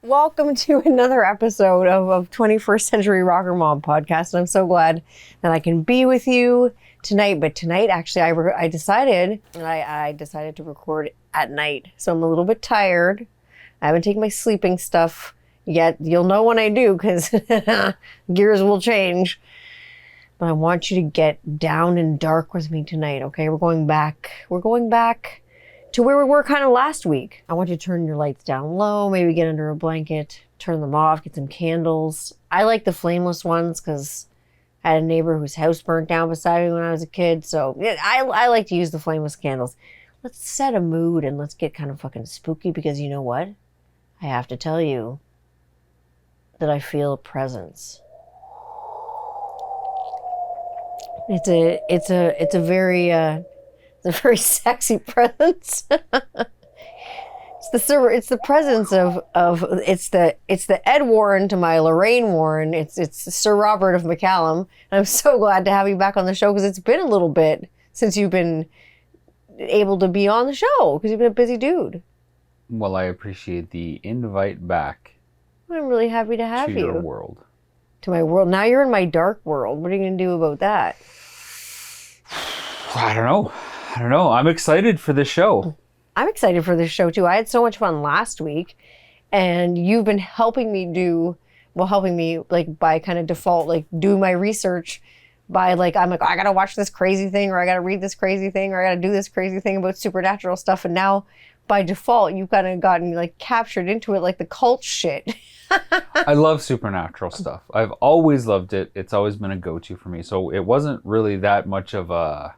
Welcome to another episode of 21st Century Rocker Mom podcast. And I'm so glad that I can be with you tonight. But tonight, actually, I decided to record at night. So I'm a little bit tired. I haven't taken my sleeping stuff yet. You'll know when I do because gears will change. But I want you to get down and dark with me tonight, okay? We're going back to where we were kind of last week. I want you to turn your lights down low, maybe get under a blanket, turn them off, get some candles. I like the flameless ones because I had a neighbor whose house burnt down beside me when I was a kid. So yeah, I like to use the flameless candles. Let's set a mood and let's get kind of fucking spooky because you know what? I have to tell you that I feel a presence. It's a very sexy presence. It's the presence of it's the Ed Warren to my Lorraine Warren. It's Sir Robert of McCallum. And I'm so glad to have you back on the show because it's been a little bit since you've been able to be on the show because you've been a busy dude. Well, I appreciate the invite back. I'm really happy to have you. To your world. To my world. Now you're in my dark world. What are you going to do about that? I don't know. I'm excited for this show. I'm excited for this show too. I had so much fun last week and you've been helping me like by kind of default, like do my research by like, I'm like, I gotta watch this crazy thing or I gotta read this crazy thing or I gotta do this crazy thing about supernatural stuff. And now by default, you've kind of gotten like captured into it like the cult shit. I love supernatural stuff. I've always loved it. It's always been a go-to for me. So it wasn't really that much of a...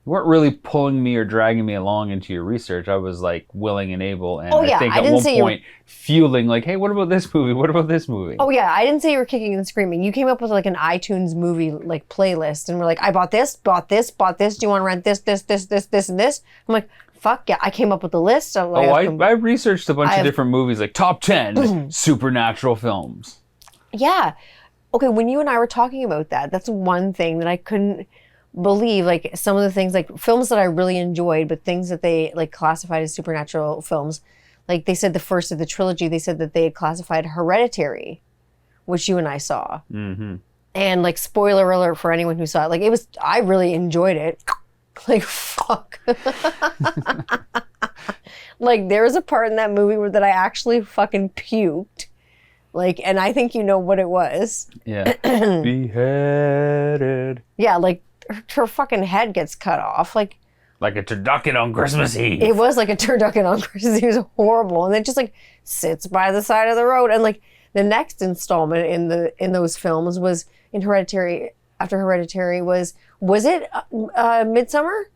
You weren't really pulling me or dragging me along into your research. I was like willing and able. And I think at one point fueling like, hey, what about this movie? What about this movie? Oh yeah, I didn't say you were kicking and screaming. You came up with like an iTunes movie like playlist and we're like, I bought this. Do you want to rent this, and this? I'm like, fuck yeah. I came up with the list. I researched a bunch of different movies, like top 10 supernatural films. Yeah. Okay, when you and I were talking about that, that's one thing that I couldn't believe, like some of the things, like films that I really enjoyed, but things that they like classified as supernatural films. Like they said the first of the trilogy, they said that they had classified Hereditary, which you and I saw. Mm-hmm. And like spoiler alert for anyone who saw it, like I really enjoyed it. Like fuck. Like there was a part in that movie where that I actually fucking puked. Like, and I think you know what it was. Yeah. Beheaded. Yeah, like her fucking head gets cut off. Like a turducken on Christmas Eve. It was like a turducken on Christmas Eve. It was horrible. And it just like sits by the side of the road. And like the next installment in those films was in Hereditary. After Hereditary was it Midsummer?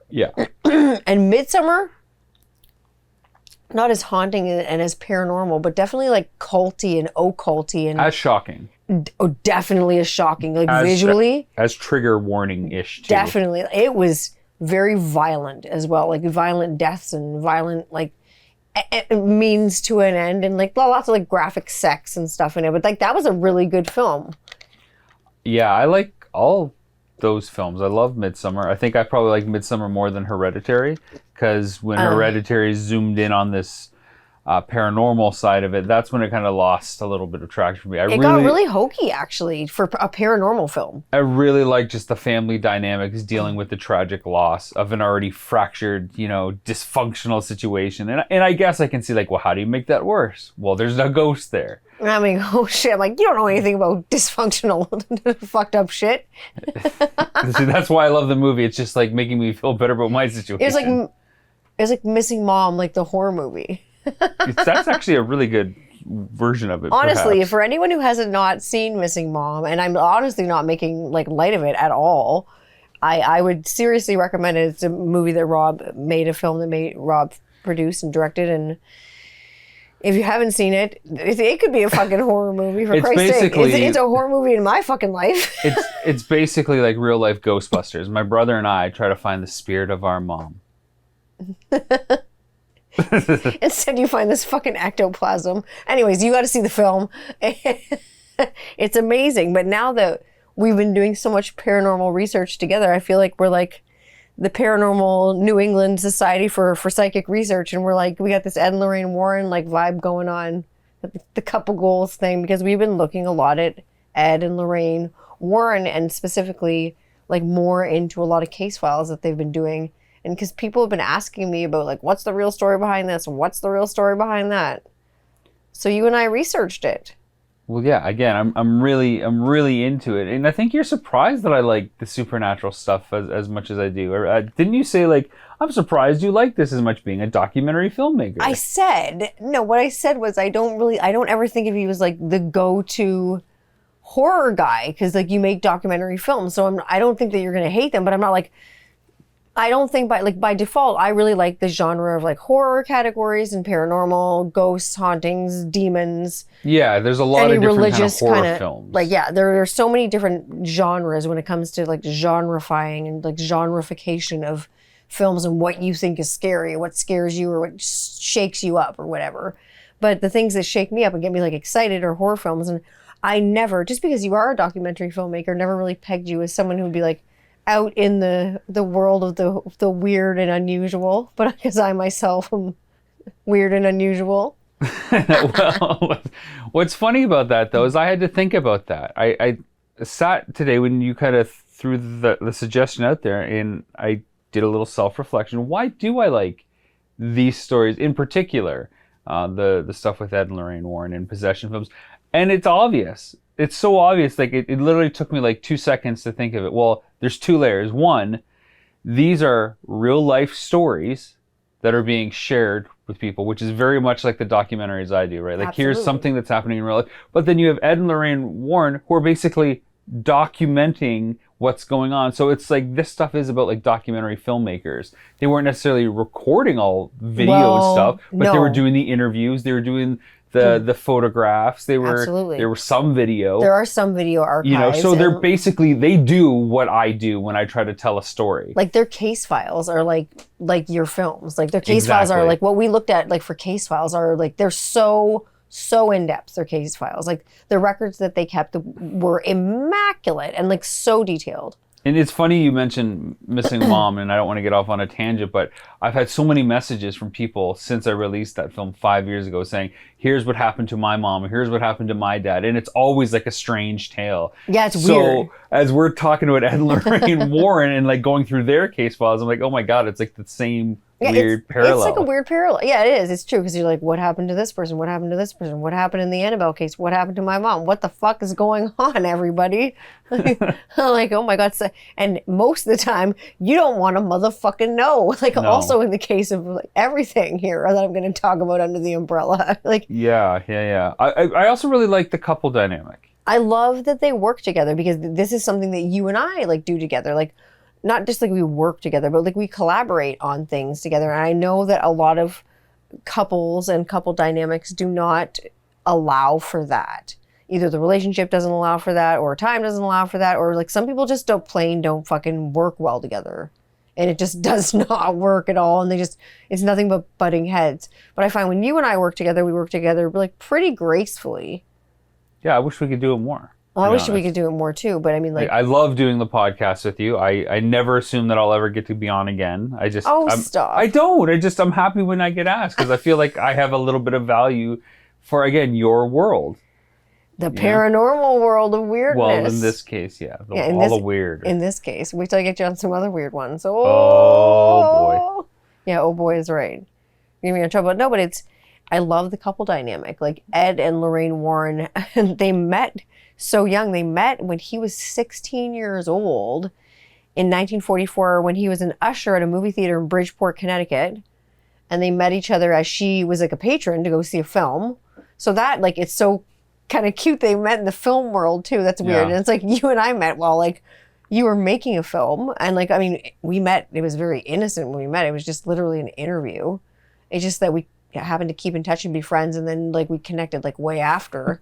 Yeah. And Midsummer, not as haunting and as paranormal, but definitely like culty and occulty and as shocking. Definitely as shocking, like visually. As trigger warning-ish too. Definitely. It was very violent as well, like violent deaths and violent like means to an end and like lots of like graphic sex and stuff in it. But like that was a really good film. Yeah, I like all those films. I love Midsummer. I think I probably like Midsummer more than Hereditary because when Hereditary zoomed in on this paranormal side of it, that's when it kind of lost a little bit of traction for me. It got really hokey actually for a paranormal film. I really like just the family dynamics dealing with the tragic loss of an already fractured, dysfunctional situation. And I guess I can see like, well, how do you make that worse? Well, there's no ghost there. I mean, oh shit, I'm like, you don't know anything about dysfunctional, fucked up shit. See, that's why I love the movie. It's just like making me feel better about my situation. It was like Missing Mom, like the horror movie. That's actually a really good version of it. Honestly, perhaps. For anyone who hasn't not seen Missing Mom, and I'm honestly not making like light of it at all, I would seriously recommend it. It's a movie that Rob produced and directed, and if you haven't seen it, it could be a fucking horror movie for Christ's sake. It's a horror movie in my fucking life. It's basically like real life Ghostbusters. My brother and I try to find the spirit of our mom. Instead you find this fucking ectoplasm. Anyways, you got to see the film. It's amazing. But now that we've been doing so much paranormal research together, I feel like we're like the Paranormal New England Society for Psychic Research, and we're like, we got this Ed and Lorraine Warren like vibe going on the couple goals thing, because we've been looking a lot at Ed and Lorraine Warren, and specifically like more into a lot of case files that they've been doing. And because people have been asking me about like, what's the real story behind this? And what's the real story behind that? So you and I researched it. Well, yeah, again, I'm really into it. And I think you're surprised that I like the supernatural stuff as much as I do. Didn't you say, like, I'm surprised you like this as much, being a documentary filmmaker? I said, no, what I said was I don't ever think of you as like the go-to horror guy, because like you make documentary films. So I don't think that you're going to hate them, but I'm not like, I don't think by default, I really like the genre of like horror categories and paranormal, ghosts, hauntings, demons. Yeah, there's a lot of different religious kind of horror films. Like, yeah, there are so many different genres when it comes to like genrifying and like genreification of films and what you think is scary, what scares you or what shakes you up or whatever. But the things that shake me up and get me like excited are horror films. And I never, just because you are a documentary filmmaker, never really pegged you as someone who would be like, out in the world of the weird and unusual, but because I myself am weird and unusual. Well, what's funny about that though is I had to think about that. I sat today when you kind of threw the suggestion out there, and I did a little self-reflection. Why do I like these stories in particular? The stuff with Ed and Lorraine Warren and possession films, and it's obvious. It's so obvious. Like it literally took me like 2 seconds to think of it. Well, there's two layers. One, these are real life stories that are being shared with people, which is very much like the documentaries I do, right? Like Absolutely. Here's something that's happening in real life. But then you have Ed and Lorraine Warren who are basically documenting what's going on. So it's like this stuff is about like documentary filmmakers. They weren't necessarily recording all video stuff, but they were doing the interviews. They were doing the photographs. There were some video. There are some video archives. So they're basically, they do what I do when I try to tell a story. Like their case files are like your films. Like their case files are like what we looked at, like for case files are like, they're so in depth, their case files. Like the records that they kept were immaculate and like so detailed. And it's funny you mentioned missing mom, and I don't want to get off on a tangent, but I've had so many messages from people since I released that film 5 years ago saying, here's what happened to my mom, here's what happened to my dad. And it's always like a strange tale. Yeah, it's weird. So as we're talking about Ed and Lorraine Warren and like going through their case files, I'm like, oh my God, it's like the same weird parallel. It's like a weird parallel. Yeah, it is. It's true, because you're like, what happened to this person? What happened to this person? What happened in the Annabelle case? What happened to my mom? What the fuck is going on, everybody? Like, oh my God. So, and most of the time, you don't want to motherfucking know. Like, also in the case of like, everything here that I'm going to talk about under the umbrella. Like, yeah. I also really like the couple dynamic. I love that they work together, because this is something that you and I like do together. Like, not just like we work together, but like we collaborate on things together. And I know that a lot of couples and couple dynamics do not allow for that. Either the relationship doesn't allow for that, or time doesn't allow for that, or like some people just don't fucking work well together. And it just does not work at all. And it's nothing but butting heads. But I find when you and I work together, we work together like pretty gracefully. Yeah, I wish we could do it more. Well, I wish we could do it more too, but I mean, like, I love doing the podcast with you. I never assume that I'll ever get to be on again. Stop. I'm happy when I get asked, because I feel like I have a little bit of value for, again, your world. The paranormal world of weirdness. Well, in this case, the weird. In this case, wait till I get you on some other weird ones. Oh boy. Yeah, oh boy is right. You're gonna be in trouble. No, but I love the couple dynamic. Like Ed and Lorraine Warren, they met so young. They met when he was 16 years old in 1944, when he was an usher at a movie theater in Bridgeport, Connecticut. And they met each other as she was like a patron to go see a film. So that, like, it's so kind of cute they met in the film world too. That's weird. Yeah. And it's like you and I met while like you were making a film. And like, I mean, we met, it was very innocent when we met. It was just literally an interview. It's just that we happened to keep in touch and be friends. And then like we connected like way after.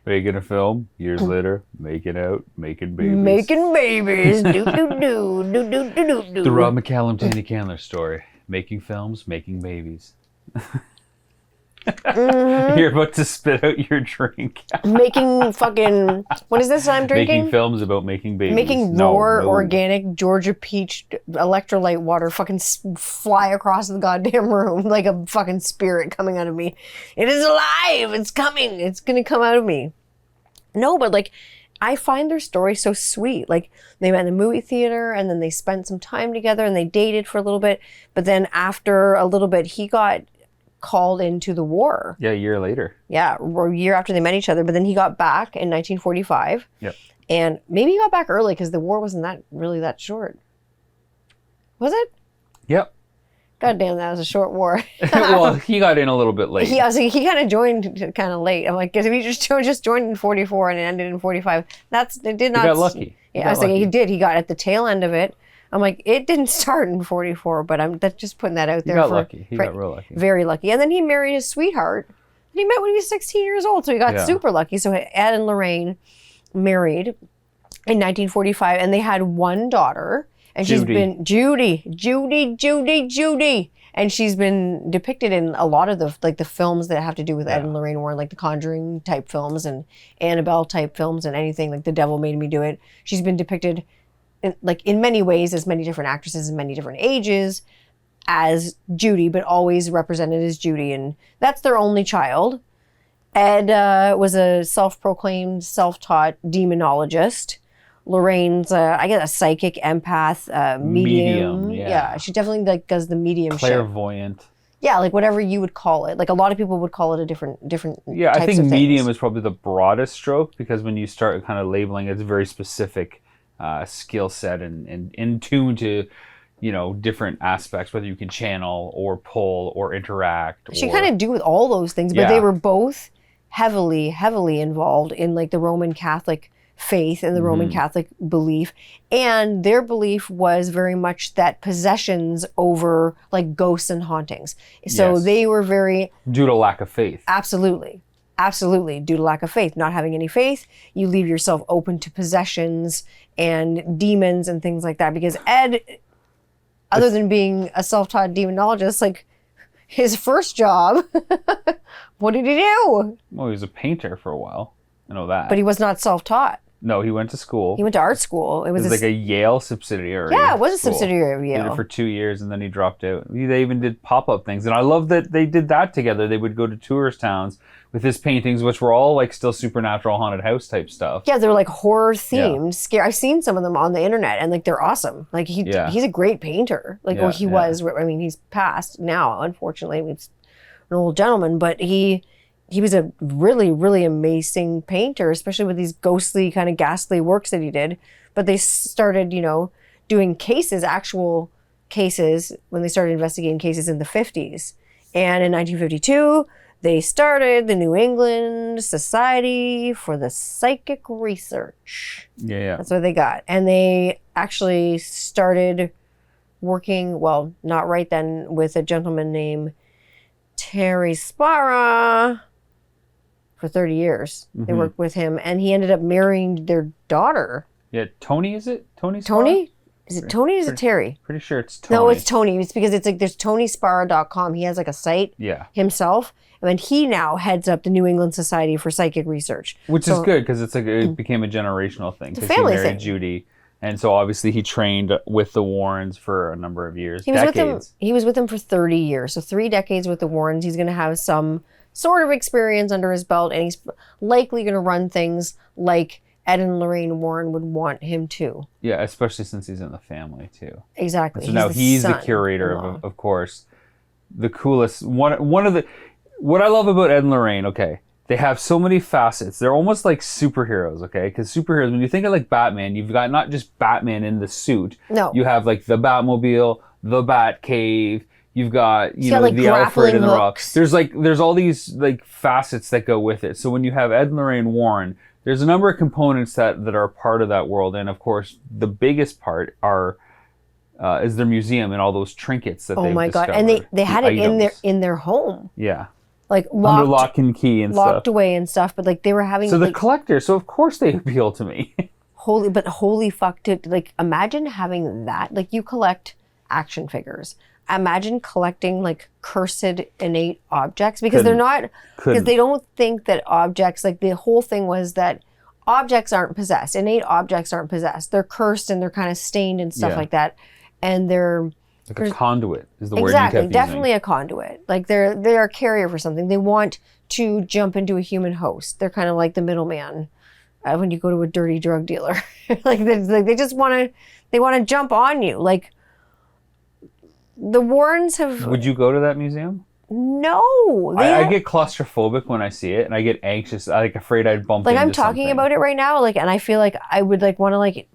Making a film, years later, making out, making babies. Making babies. Do-do-do. Do-do-do-do-do. The Rob McCallum, Tandy Candler story. Making films, making babies. You're about to spit out your drink. Making fucking, what is this I'm drinking? Making films about making babies. Making raw, organic Georgia peach electrolyte water fucking fly across the goddamn room like a fucking spirit coming out of me. It is alive. It's coming. It's going to come out of me. No, but like, I find their story so sweet. Like, they met in the movie theater and then they spent some time together and they dated for a little bit. But then after a little bit, he got called into the war. Yeah, a year later. Yeah, a year after they met each other. But then he got back in 1945. Yep. And maybe he got back early because the war wasn't that short. Was it? Yep. God damn, that was a short war. Well, he got in a little bit late. He kind of joined kind of late. I'm like, because if he just joined in 44 and it ended in 45, it did not. He got lucky. Yeah, I was like, he did. He got at the tail end of it. I'm like, it didn't start in 44, but that's just putting that out there. He got lucky. He got real lucky. Very lucky. And then he married his sweetheart. And he met when he was 16 years old, so he got super lucky. So Ed and Lorraine married in 1945, and they had one daughter. And she's been Judy. And she's been depicted in a lot of the films that have to do with Ed and Lorraine Warren, like the Conjuring type films and Annabelle type films and anything like The Devil Made Me Do It. She's been depicted in many ways as many different actresses in many different ages as Judy, but always represented as Judy. And that's their only child. Ed was a self-proclaimed, self-taught demonologist. Lorraine's, I guess, a psychic, empath, medium. Yeah, she definitely does the mediumship. Clairvoyant. Yeah, like whatever you would call it. Like a lot of people would call it a different. Yeah, I think medium is probably the broadest stroke because when you start kind of labeling, it's a very specific skill set and in tune to, different aspects, whether you can channel or pull or interact. She kind of do with all those things, but they were both heavily, heavily involved in like the Roman Catholic faith and the Roman Catholic belief, and their belief was very much that possessions over like ghosts and hauntings. So they were very due to lack of faith. Absolutely due to lack of faith. Not having any faith, you leave yourself open to possessions and demons and things like that. Because Ed, other than being a self-taught demonologist, like his first job, what did he do? Well, he was a painter for a while. I know that. But he was not self-taught. No, he went to school. He went to art school. It was like a Yale subsidiary. Yeah, it was a subsidiary of Yale. Did it for 2 years and then he dropped out. They even did pop-up things. And I love that they did that together. They would go to tourist towns with his paintings, which were all like still supernatural haunted house type stuff. Yeah, they're like horror themed. Scary. I've seen some of them on the internet and like they're awesome. Like he's a great painter. Like he was. I mean, he's passed now, unfortunately. He's an old gentleman, but he was a really, really amazing painter, especially with these ghostly, kind of ghastly works that he did. But they started, doing actual cases, when they started investigating cases in the 50s. And in 1952, they started the New England Society for the Psychic Research. Yeah. That's what they got. And they actually started working, well, not right then, with a gentleman named Terry Sparra. For 30 years. They worked with him, and he ended up marrying their daughter. Yeah, Tony, is it? Tony? Is it Tony or is it Terry? Pretty sure it's Tony. No, it's Tony. It's because it's like there's TonySparra.com. He has like a site himself, and then he now heads up the New England Society for Psychic Research. Which is good, because it's like it became a generational thing. It's a family he married thing. Judy, and so obviously he trained with the Warrens for a number of years, He was with them for 30 years, so 3 decades with the Warrens. He's going to have some sort of experience under his belt, and he's likely going to run things like Ed and Lorraine Warren would want him to. Yeah, especially since he's in the family too. Exactly. So now he's the curator of course. The coolest one of the what I love about Ed and Lorraine, okay, they have so many facets. They're almost like superheroes, okay? Because superheroes, when you think of like Batman, you've got not just Batman in the suit. No. You have like the Batmobile, the Batcave. You've got, like the Alfred and the Rock. hooks. There's all these like facets that go with it. So when you have Ed and Lorraine Warren, there's a number of components that are part of that world. And of course, the biggest part is their museum and all those trinkets that they've discovered. God. And they had it in their home. Yeah. Like under lock and key and locked stuff. away and stuff, but like they were having the collector, so of course they appeal to me. holy fuck, dude, like imagine having that. Like you collect action figures. imagine collecting like cursed innate objects because they're not, because they don't think that objects, like the whole thing was that objects aren't possessed. Innate objects aren't possessed. They're cursed and they're kind of stained and stuff like that. And they're like a conduit is the word exactly, you kept definitely using. a conduit. Like they're a carrier for something. They want to jump into a human host. They're kind of like the middleman when you go to a dirty drug dealer. like they just want to jump on you. Like the Warrens have. Would you go to that museum? No, I get claustrophobic when I see it, and I get anxious. I like afraid I'd bump into I'm talking something. about it right now, like, and I feel like I would like want to like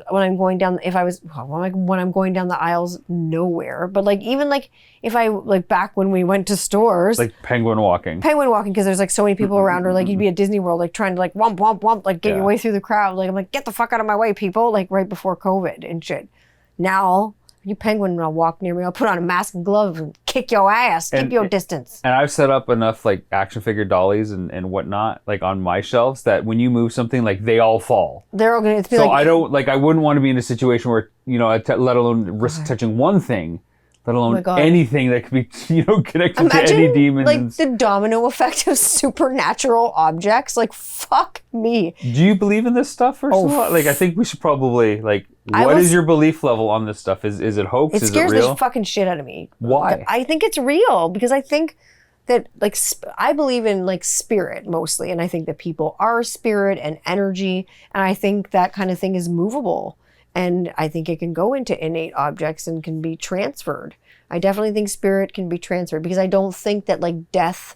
when I'm going down, if I was when I'm going down the aisles nowhere, but like even like if I like back when we went to stores, like penguin walking, because there's like so many people around, or like you'd be at Disney World like trying to like womp womp womp, like get your way through the crowd. Like I'm like, get the fuck out of my way, people! Like right before COVID and shit. Now you penguin will walk near me, I'll put on a mask and gloves and kick your ass. Keep your distance. And I've set up enough like action figure dollies and whatnot like on my shelves that when you move something, like they all fall. They're all gonna. So I don't like. I wouldn't want to be in a situation where let alone risk touching one thing, let alone anything that could be connected to any demons. Like the domino effect of supernatural objects. Like fuck me. Do you believe in this stuff first of all? Like I think we should probably like. What is your belief level on this stuff? Is it hoax? It is scares it real? the fucking shit out of me. Why? I think it's real because I think that like I believe in like spirit mostly, and I think that people are spirit and energy, and I think that kind of thing is movable, and I think it can go into innate objects and can be transferred. I definitely think spirit can be transferred because I don't think that like death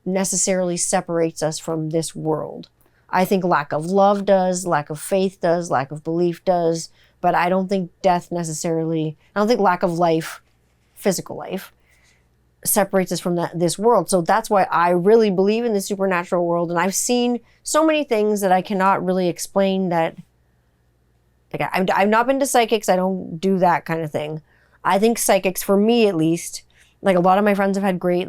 necessarily separates us from this world. I think lack of love does, lack of faith does, lack of belief does, but I don't think death necessarily, I don't think lack of life, physical life, separates us from this world. So that's why I really believe in the supernatural world. And I've seen so many things that I cannot really explain that, like I've not been to psychics. I don't do that kind of thing. I think psychics, for me at least, like a lot of my friends have had great,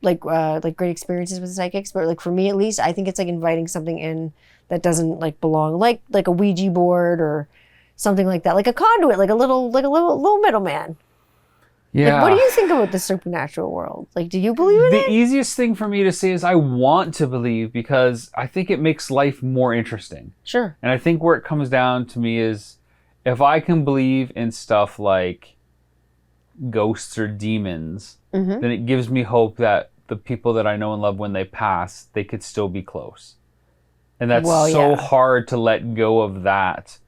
great experiences with psychics, but like for me at least, I think it's like inviting something in that doesn't like belong, like a Ouija board or something like that, like a conduit, like a little middleman. Yeah. Like, what do you think about the supernatural world? Like, do you believe in it? The easiest thing for me to say is I want to believe because I think it makes life more interesting. Sure. And I think where it comes down to me is if I can believe in stuff like ghosts or demons, then it gives me hope that the people that I know and love when they pass, they could still be close. And that's hard to let go of that.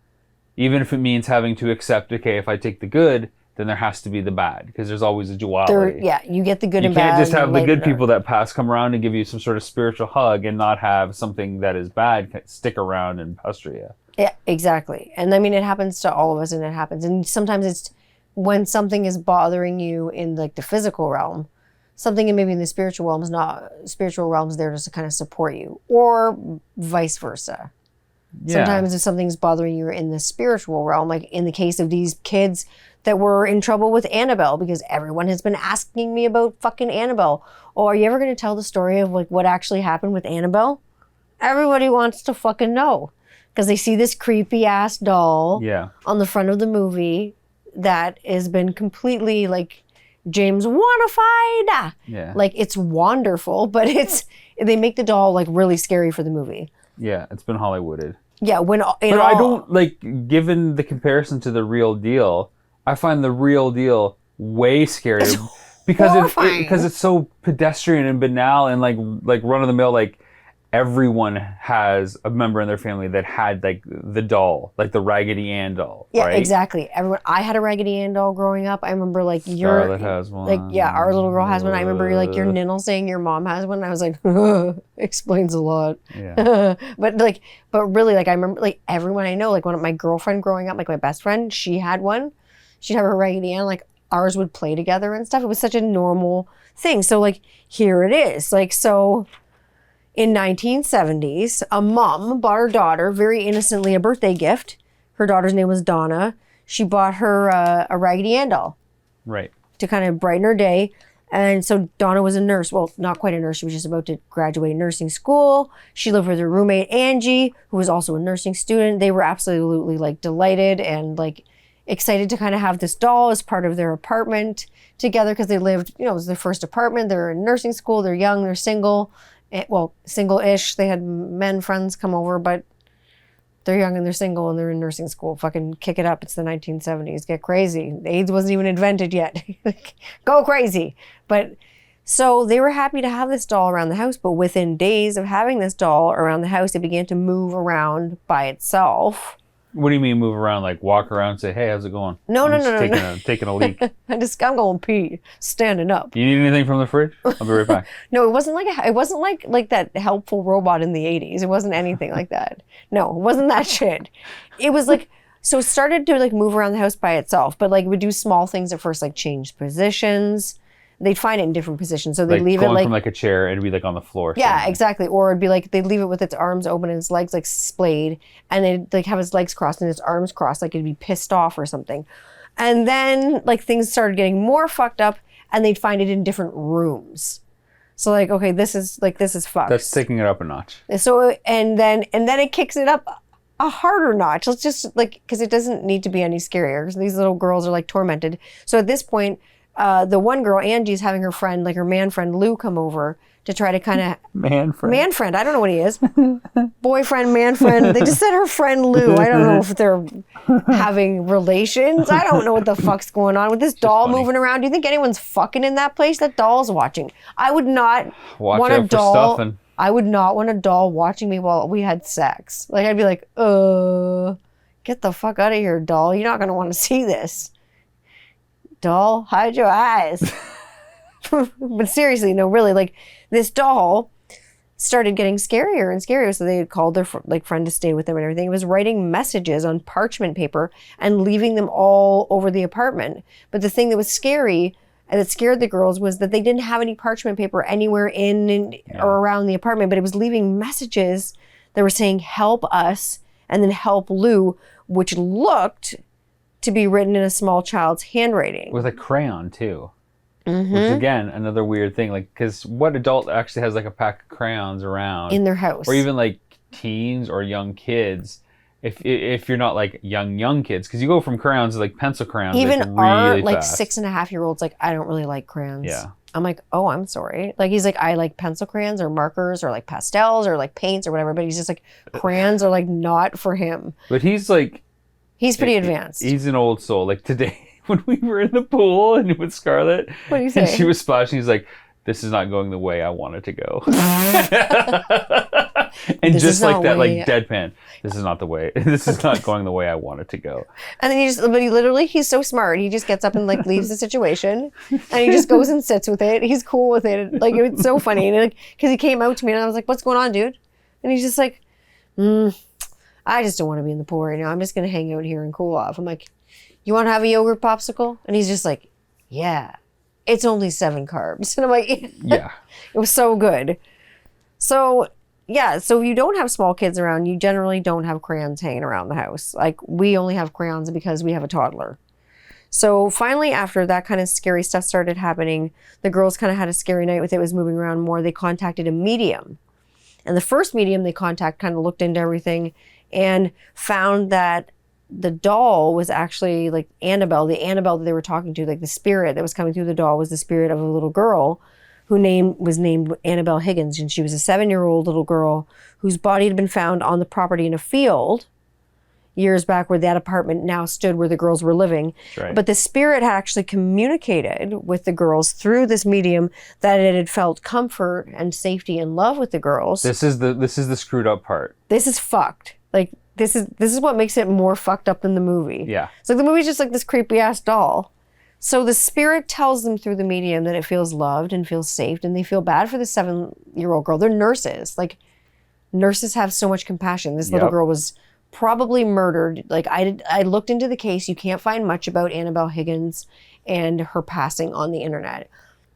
Even if it means having to accept, okay, if I take the good, then there has to be the bad because there's always a duality. You get the good and bad. You can't just have the good people that pass come around and give you some sort of spiritual hug and not have something that is bad stick around and pester you. Yeah, exactly. And I mean, it happens to all of us and it happens. And sometimes it's when something is bothering you in like the physical realm, something in maybe in the spiritual realms there just to kind of support you, or vice versa. Yeah. Sometimes if something's bothering you in the spiritual realm, like in the case of these kids that were in trouble with Annabelle, because everyone has been asking me about fucking Annabelle. Oh, are you ever going to tell the story of like what actually happened with Annabelle? Everybody wants to fucking know because they see this creepy ass doll on the front of the movie that has been completely like James Wanified. Yeah. Like it's wonderful, but they make the doll like really scary for the movie. Yeah, it's been Hollywooded. Yeah, I don't like, given the comparison to the real deal, I find the real deal way scarier because it's so pedestrian and banal and like run of the mill. Like everyone has a member in their family that had like the doll, like the Raggedy Ann doll. Yeah, right? Exactly. I had a Raggedy Ann doll growing up. I remember like Scarlett has one. Like our little girl has one. I remember like your ninnle saying your mom has one. I was like, explains a lot. Yeah. but really like I remember like everyone I know, like one of my girlfriend growing up, like my best friend, she had one. She'd have her Raggedy Ann. Like ours would play together and stuff. It was such a normal thing. So like here it is. Like so. In 1970s, a mom bought her daughter, very innocently, a birthday gift. Her daughter's name was Donna. She bought her a Raggedy Ann doll. Right. To kind of brighten her day. And so Donna was a nurse. Well, not quite a nurse. She was just about to graduate nursing school. She lived with her roommate, Angie, who was also a nursing student. They were absolutely like delighted and like excited to kind of have this doll as part of their apartment together because they lived, it was their first apartment. They're in nursing school. They're young. They're single. Well, single-ish. They had men friends come over, but they're young and they're single and they're in nursing school. Fucking kick it up. It's the 1970s. Get crazy. AIDS wasn't even invented yet. Go crazy. But so they were happy to have this doll around the house, but within days of having this doll around the house, it began to move around by itself. What do you mean move around? Like walk around and say, hey, how's it going? No. Taking a leak. I'm going to pee standing up. You need anything from the fridge? I'll be right back. No, it wasn't like that helpful robot in the 80s. It wasn't anything like that. No, it wasn't that shit. It was like, so it started to like move around the house by itself, but like it would do small things at first, like change positions. They'd find it in different positions. So they'd leave it like... from like a chair, it'd be like on the floor. Yeah, somewhere. Exactly. Or it'd be like, they'd leave it with its arms open and its legs like splayed. And they'd like have its legs crossed and its arms crossed, like it'd be pissed off or something. And then like things started getting more fucked up and they'd find it in different rooms. So like, okay, this is fucked. That's taking it up a notch. So, and then it kicks it up a harder notch. Let's just like, because it doesn't need to be any scarier because these little girls are like tormented. So at this point, the one girl, Angie's having her friend, like her man friend Lou, come over to try to kind of... Man friend. I don't know what he is. Boyfriend, man friend. They just said her friend Lou. I don't know if they're having relations. I don't know what the fuck's going on with this doll moving around. Do you think anyone's fucking in that place? That doll's watching. I would not want a doll... I would not want a doll watching me while we had sex. Like, I'd be like, get the fuck out of here, doll. You're not going to want to see this. Doll, hide your eyes. But seriously, no, really, like this doll started getting scarier and scarier. So they had called their friend to stay with them and everything. It was writing messages on parchment paper and leaving them all over the apartment. But the thing that was scary and that scared the girls was that they didn't have any parchment paper anywhere in or around the apartment, but it was leaving messages that were saying, help us, and then help Lou, which looked to be written in a small child's handwriting. With a crayon, too. Mm-hmm. Which, again, another weird thing. Like, because what adult actually has, like, a pack of crayons around? In their house. Or even, like, teens or young kids. If you're not, like, young kids. Because you go from crayons to, like, pencil crayons. Even like, our, really like, fast. 6.5-year-old's like, I don't really like crayons. Yeah. I'm like, oh, I'm sorry. Like, he's like, I like pencil crayons or markers or, like, pastels or, like, paints or whatever. But he's just like, crayons are, like, not for him. But he's, like... He's pretty advanced. He's an old soul. Like today, when we were in the pool and with Scarlett, what do you say? And she was splashing, he's like, "This is not going the way I want it to go." And just like that, like deadpan. This is not the way. This is not going the way I want it to go. And then he's so smart. He just gets up and like leaves the situation, and he just goes and sits with it. He's cool with it. Like it's so funny, and like because he came out to me and I was like, "What's going on, dude?" And he's just like, I just don't want to be in the pool right now. I'm just going to hang out here and cool off. I'm like, you want to have a yogurt popsicle? And he's just like, yeah, it's only 7 carbs. And I'm like, yeah, it was so good. So yeah, so if you don't have small kids around, you generally don't have crayons hanging around the house. Like we only have crayons because we have a toddler. So finally, after that kind of scary stuff started happening, the girls kind of had a scary night with it was moving around more. They contacted a medium. And the first medium they contacted kind of looked into everything and found that the doll was actually like Annabelle. The Annabelle that they were talking to, like the spirit that was coming through the doll was the spirit of a little girl who was named Annabelle Higgins. And she was a 7-year-old little girl whose body had been found on the property in a field years back where that apartment now stood where the girls were living. Right. But the spirit had actually communicated with the girls through this medium that it had felt comfort and safety and love with the girls. This is the screwed up part. This is fucked. Like this is what makes it more fucked up than the movie. Yeah. It's like the movie's just like this creepy ass doll. So the spirit tells them through the medium that it feels loved and feels safe, and they feel bad for the 7-year-old girl. They're nurses. Like nurses have so much compassion. This little girl was probably murdered. Like I looked into the case. You can't find much about Annabelle Higgins and her passing on the internet.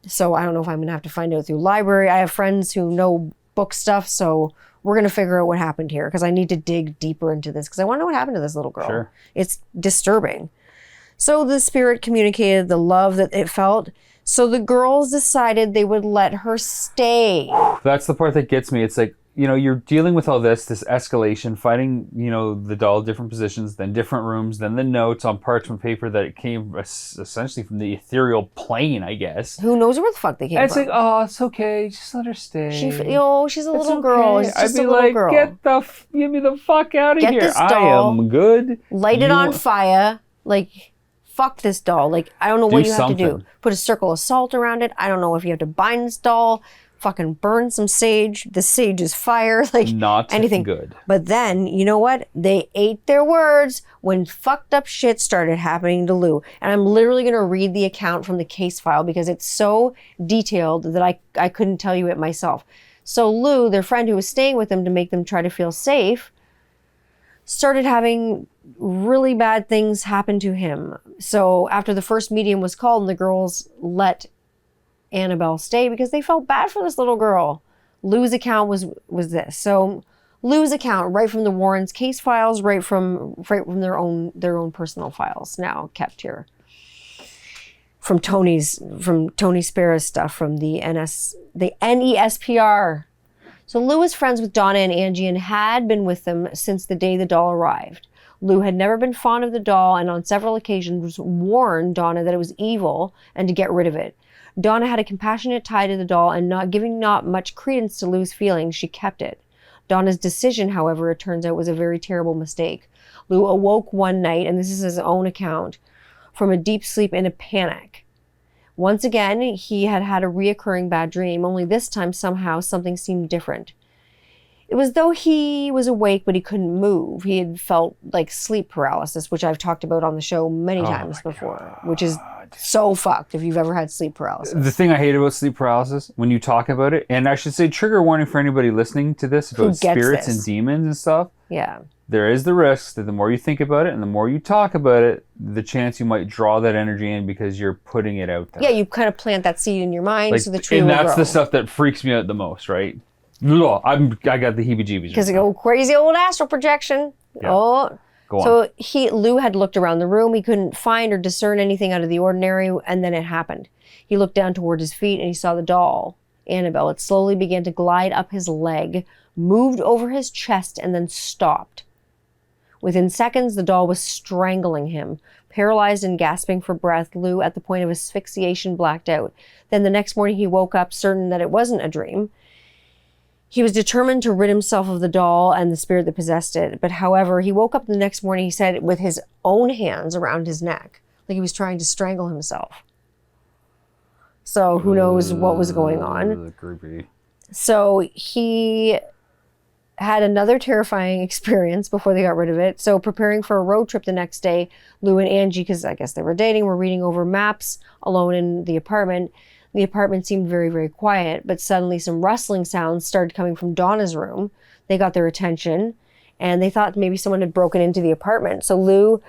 So I don't know if I'm gonna have to find out through library. I have friends who know book stuff, so we're gonna figure out what happened here because I need to dig deeper into this because I want to know what happened to this little girl. Sure. It's disturbing. So the spirit communicated the love that it felt. So the girls decided they would let her stay. That's the part that gets me. It's like, you're dealing with all this escalation, fighting, the doll, different positions, then different rooms, then the notes on parchment paper that it came essentially from the ethereal plane, I guess. Who knows where the fuck they came and it's from? like, oh, it's okay, just let her stay. She's a little girl. She's just I'd be a little like, girl. Get me the fuck out of Get here. this doll, I am good. Light it on fire. Like, fuck this doll. Like, I don't know what you have to do. Put a circle of salt around it. I don't know if you have to bind this doll. Fucking burn some sage. The sage is fire. Like, not anything good. But then, you know what? They ate their words when fucked up shit started happening to Lou. And I'm literally going to read the account from the case file because it's so detailed that I couldn't tell you it myself. So Lou, their friend who was staying with them to make them try to feel safe, started having really bad things happen to him. So after the first medium was called and the girls let Annabelle stay because they felt bad for this little girl. Lou's account was this. So Lou's account, right from the Warrens' case files, right from their own personal files, now kept here. From Tony Sparrow's stuff, from the NESPR. So Lou was friends with Donna and Angie and had been with them since the day the doll arrived. Lou had never been fond of the doll and on several occasions warned Donna that it was evil and to get rid of it. Donna had a compassionate tie to the doll and not giving much credence to Lou's feelings, she kept it. Donna's decision, however, it turns out was a very terrible mistake. Lou awoke one night, and this is his own account, from a deep sleep in a panic. Once again, he had had a reoccurring bad dream, only this time somehow something seemed different. It was though he was awake, but he couldn't move. He had felt like sleep paralysis, which I've talked about on the show many times before, which is so fucked if you've ever had sleep paralysis. The thing I hate about sleep paralysis, when you talk about it, and I should say trigger warning for anybody listening to this about spirits and demons and stuff. Yeah. There is the risk that the more you think about it and the more you talk about it, the chance you might draw that energy in because you're putting it out there. Yeah, you kind of plant that seed in your mind so the tree will grow. And that's the stuff that freaks me out the most, right? I got the heebie-jeebies. Because right crazy old astral projection. Yeah. Oh. Go on. So Lou had looked around the room. He couldn't find or discern anything out of the ordinary, and then it happened. He looked down toward his feet and he saw the doll, Annabelle. It slowly began to glide up his leg, moved over his chest, and then stopped. Within seconds, the doll was strangling him. Paralyzed and gasping for breath, Lou, at the point of asphyxiation, blacked out. Then the next morning, he woke up certain that it wasn't a dream. He was determined to rid himself of the doll and the spirit that possessed it. But however, he woke up the next morning, he said, with his own hands around his neck, like he was trying to strangle himself. So who knows what was going on. Creepy. So he had another terrifying experience before they got rid of it. So preparing for a road trip the next day, Lou and Angie, because I guess they were dating, were reading over maps alone in the apartment. The apartment seemed very, very quiet, but suddenly some rustling sounds started coming from Donna's room. They got their attention, and they thought maybe someone had broken into the apartment. So Lou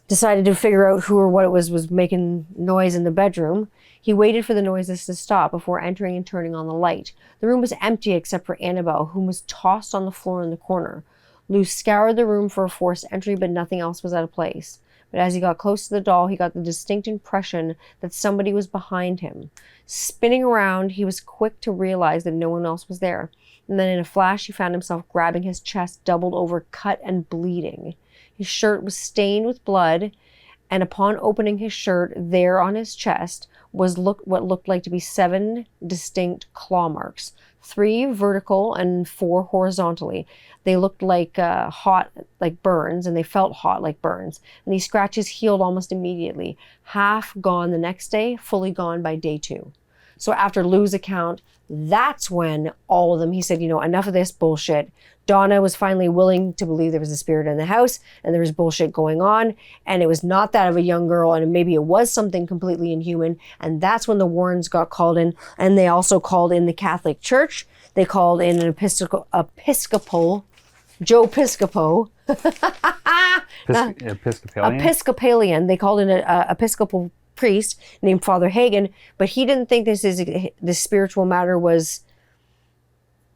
decided to figure out who or what it was making noise in the bedroom. He waited for the noises to stop before entering and turning on the light. The room was empty except for Annabelle, whom was tossed on the floor in the corner. Lou scoured the room for a forced entry, but nothing else was out of place. But as he got close to the doll, he got the distinct impression that somebody was behind him. Spinning around, he was quick to realize that no one else was there. And then in a flash, he found himself grabbing his chest, doubled over, cut and bleeding. His shirt was stained with blood, and upon opening his shirt, there on his chest was what looked like to be 7 distinct claw marks, 3 vertical and 4 horizontally. They looked like hot, like burns, and they felt hot like burns. And these scratches healed almost immediately. Half gone the next day, fully gone by day 2. So after Lou's account, that's when all of them, he said, enough of this bullshit. Donna was finally willing to believe there was a spirit in the house and there was bullshit going on. And it was not that of a young girl, and maybe it was something completely inhuman. And that's when the Warrens got called in. And they also called in the Catholic Church. They called in an Episcopal, Joe Piscopo. Episcopalian. They called in an Episcopal priest named Father Hagen, but he didn't think this spiritual matter was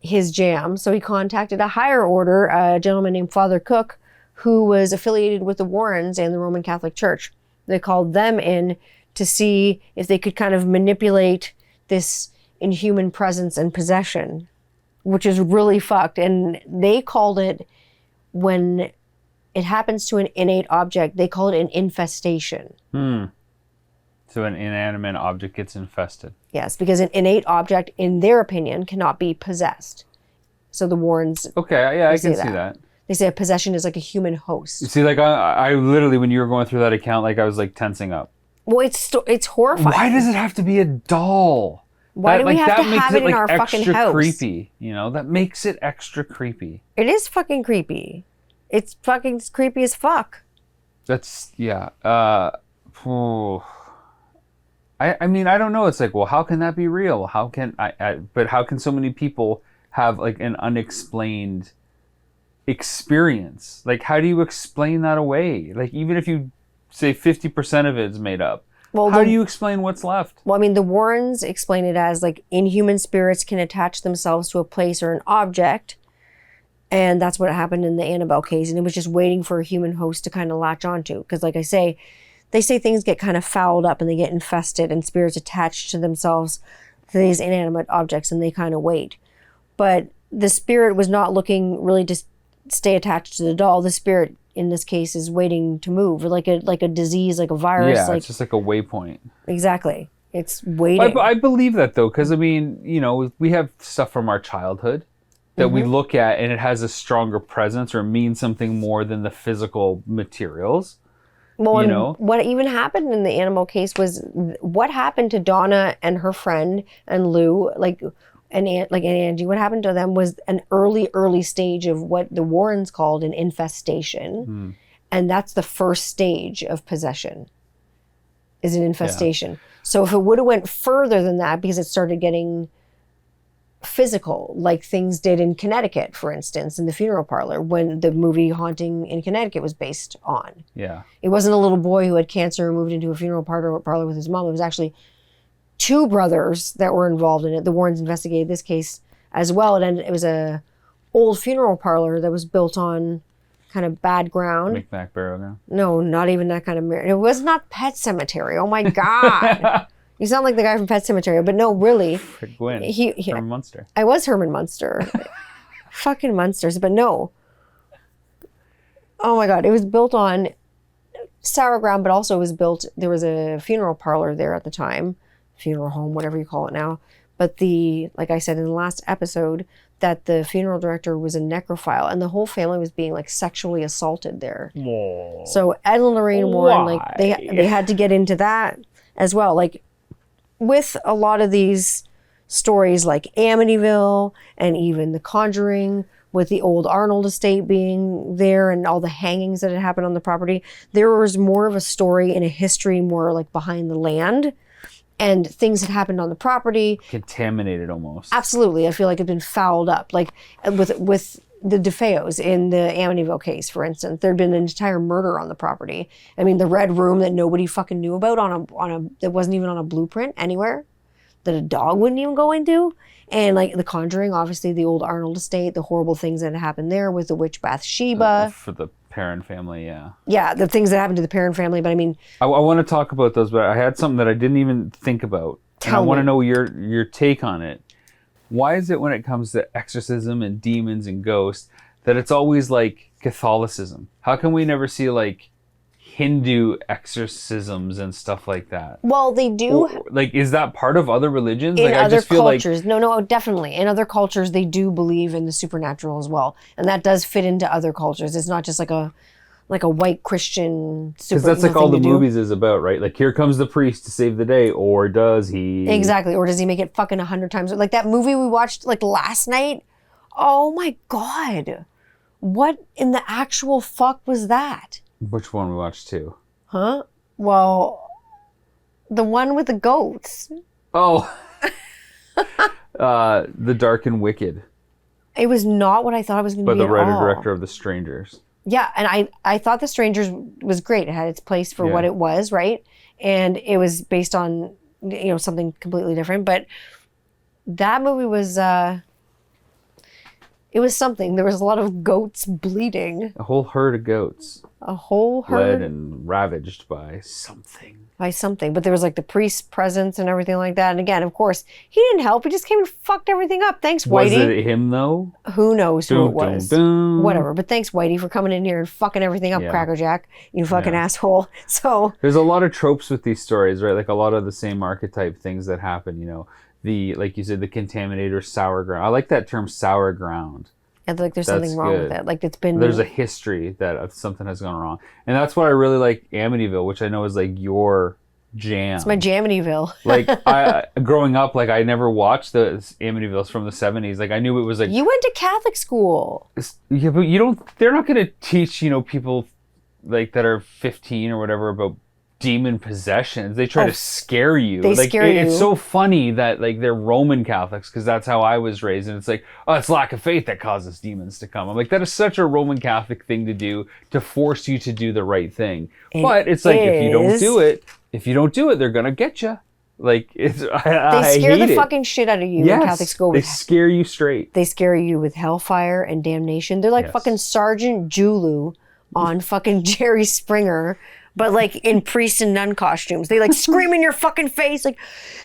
his jam. So he contacted a higher order, a gentleman named Father Cook, who was affiliated with the Warrens and the Roman Catholic Church. They called them in to see if they could kind of manipulate this inhuman presence and possession. which is really fucked. And they called it, when it happens to an innate object, they call it an infestation. So an inanimate object gets infested. Yes, because an innate object, in their opinion, cannot be possessed. So the Warrens... Okay, yeah, I can see that. They say a possession is like a human host. You see, like, I literally, when you were going through that account, like, I was, like, tensing up. Well, it's horrifying. Why does it have to be a doll? Why do we have to have it in our fucking house? Extra creepy, you know? That makes it extra creepy. It is fucking creepy. It's fucking creepy as fuck. That's, yeah. I mean, I don't know. It's like, well, how can that be real? How can but how can so many people have like an unexplained experience? Like, how do you explain that away? Like, even if you say 50% of it is made up, how do you explain what's left? Well, I mean, the Warrens explain it as like inhuman spirits can attach themselves to a place or an object. And that's what happened in the Annabelle case. And it was just waiting for a human host to kind of latch onto. Because like I say, they say things get kind of fouled up and they get infested and spirits attached to themselves to these inanimate objects and they kind of wait. But the spirit was not looking really to stay attached to the doll. The spirit in this case is waiting to move, like a disease, like a virus. Yeah, it's just like a waypoint. Exactly. It's waiting. I believe that though, because I mean, you know, we have stuff from our childhood that we look at and it has a stronger presence or means something more than the physical materials. Well, you know? What even happened in the animal case was what happened to Donna and her friend and Lou, and Angie. What happened to them was an early stage of what the Warrens called an infestation, and that's the first stage of possession. Is an infestation. Yeah. So if it would have went further than that, because it started getting physical, like things did in Connecticut, for instance, in the funeral parlor, when the movie Haunting in Connecticut was based on. Yeah. It wasn't a little boy who had cancer and moved into a funeral parlor with his mom. It was actually two brothers that were involved in it. The Warrens investigated this case as well. It was a old funeral parlor that was built on kind of bad ground. Micmac burial ground? No, not even that kind of... It was not Pet Cemetery. Oh my God. You sound like the guy from Pet Sematary, but no, really. Gwen, Herman Munster. I was Herman Munster. Fucking Munsters, but no. Oh my God, it was built on sour ground, but also it was built, there was a funeral parlor there at the time, funeral home, whatever you call it now. But like I said in the last episode, that the funeral director was a necrophile and the whole family was being like sexually assaulted there. Whoa. So Ed and Lorraine Warren, like they had to get into that as well. Like, with a lot of these stories like Amityville and even The Conjuring, with the old Arnold estate being there and all the hangings that had happened on the property, there was more of a story and a history more like behind the land and things had happened on the property. Contaminated almost. Absolutely. I feel like it'd been fouled up. Like with the DeFeos in the Amityville case, for instance, there'd been an entire murder on the property. I mean, the red room that nobody fucking knew about that wasn't even on a blueprint anywhere, that a dog wouldn't even go into. And like The Conjuring, obviously the old Arnold estate, the horrible things that had happened there with the witch Bathsheba. For the Perrin family, yeah. Yeah, the things that happened to the Perrin family. But I mean, I want to talk about those, but I had something that I didn't even think about. And I want to know your take on it. Why is it when it comes to exorcism and demons and ghosts that it's always like Catholicism? How can we never see like Hindu exorcisms and stuff like that? Well, they do. Like, is that part of other religions? In like, other I just feel cultures. No, definitely. In other cultures, they do believe in the supernatural as well. And that does fit into other cultures. It's not just like a white Christian super. Because that's like all the movies is about, right? Like, here comes the priest to save the day, or does he? Exactly. Or does he make it fucking 100 times? Like that movie we watched like last night. Oh my God. What in the actual fuck was that? Which one we watched too? Huh? Well, the one with the goats. Oh. The Dark and Wicked. It was not what I thought it was going to be. By the writer-director of The Strangers. Yeah, and I thought The Strangers was great. It had its place for what it was, right? And it was based on, something completely different. But that movie was, It was something. There was a lot of goats bleeding. A whole herd of goats. A whole herd? Bled and ravaged by something. By something. But there was like the priest's presence and everything like that. And again, of course, he didn't help. He just came and fucked everything up. Thanks, Whitey. Was it him, though? Who knows who it was. Boom. Whatever. But thanks, Whitey, for coming in here and fucking everything up, Crackerjack. You fucking asshole. So there's a lot of tropes with these stories, right? Like a lot of the same archetype things that happen, you know. Like you said, the contaminator, sour ground. I like that term, sour ground. Yeah, like there's something wrong with it. Like it's been... There's a history that something has gone wrong. And that's why I really like Amityville, which I know is like your jam. It's my Jamityville. Like growing up, like I never watched the Amityvilles from the 70s. Like I knew it was like... You went to Catholic school. Yeah, but they're not going to teach, you know, people like that are 15 or whatever about demon possessions. They try to scare you. They scare you. It's so funny that like they're Roman Catholics, because that's how I was raised, and it's like, oh, it's lack of faith that causes demons to come. I'm like, that is such a Roman Catholic thing to do, to force you to do the right thing. But it's like, if you don't do it, they're gonna get you. Like it's they scare the fucking shit out of you in Catholic school. They scare you straight. They scare you with hellfire and damnation. They're like fucking Sergeant Julu on fucking Jerry Springer. But like in priest and nun costumes, they like scream in your fucking face, like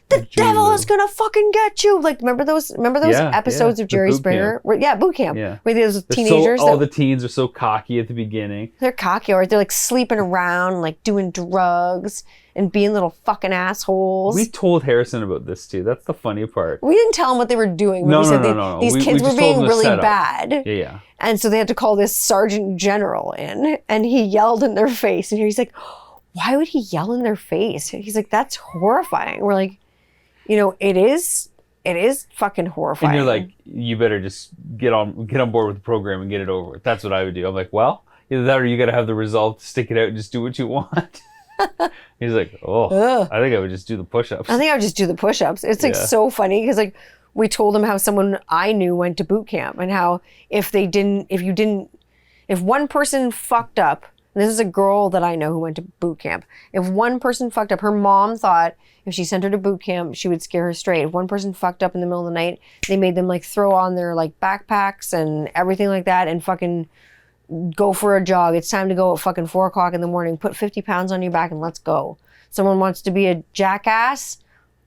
the devil is gonna fucking get you. Like remember those episodes of Jerry Springer? Boot camp. Yeah. Where those teenagers. All the teens are so cocky at the beginning. They're cocky, or they're like sleeping around, like doing drugs and being little fucking assholes. We told Harrison about this too. That's the funny part. We didn't tell him what they were doing. No. These kids were being really bad. Yeah. And so they had to call this Sergeant General in, and he yelled in their face. And he's like, why would he yell in their face? He's like, that's horrifying. We're like, you know, it is fucking horrifying. And you're like, you better just get on board with the program and get it over with. That's what I would do. I'm like, well, either that or you got to have the resolve to stick it out and just do what you want. He's like, I think I would just do the push-ups. I think I would just do the push-ups. It's like so funny because like we told him how someone I knew went to boot camp and how if one person fucked up, and this is a girl that I know who went to boot camp. If one person fucked up, her mom thought if she sent her to boot camp, she would scare her straight. If one person fucked up in the middle of the night, they made them like throw on their like backpacks and everything like that and fucking go for a jog. It's time to go at fucking 4 o'clock in the morning. Put 50 pounds on your back and let's go. Someone wants to be a jackass,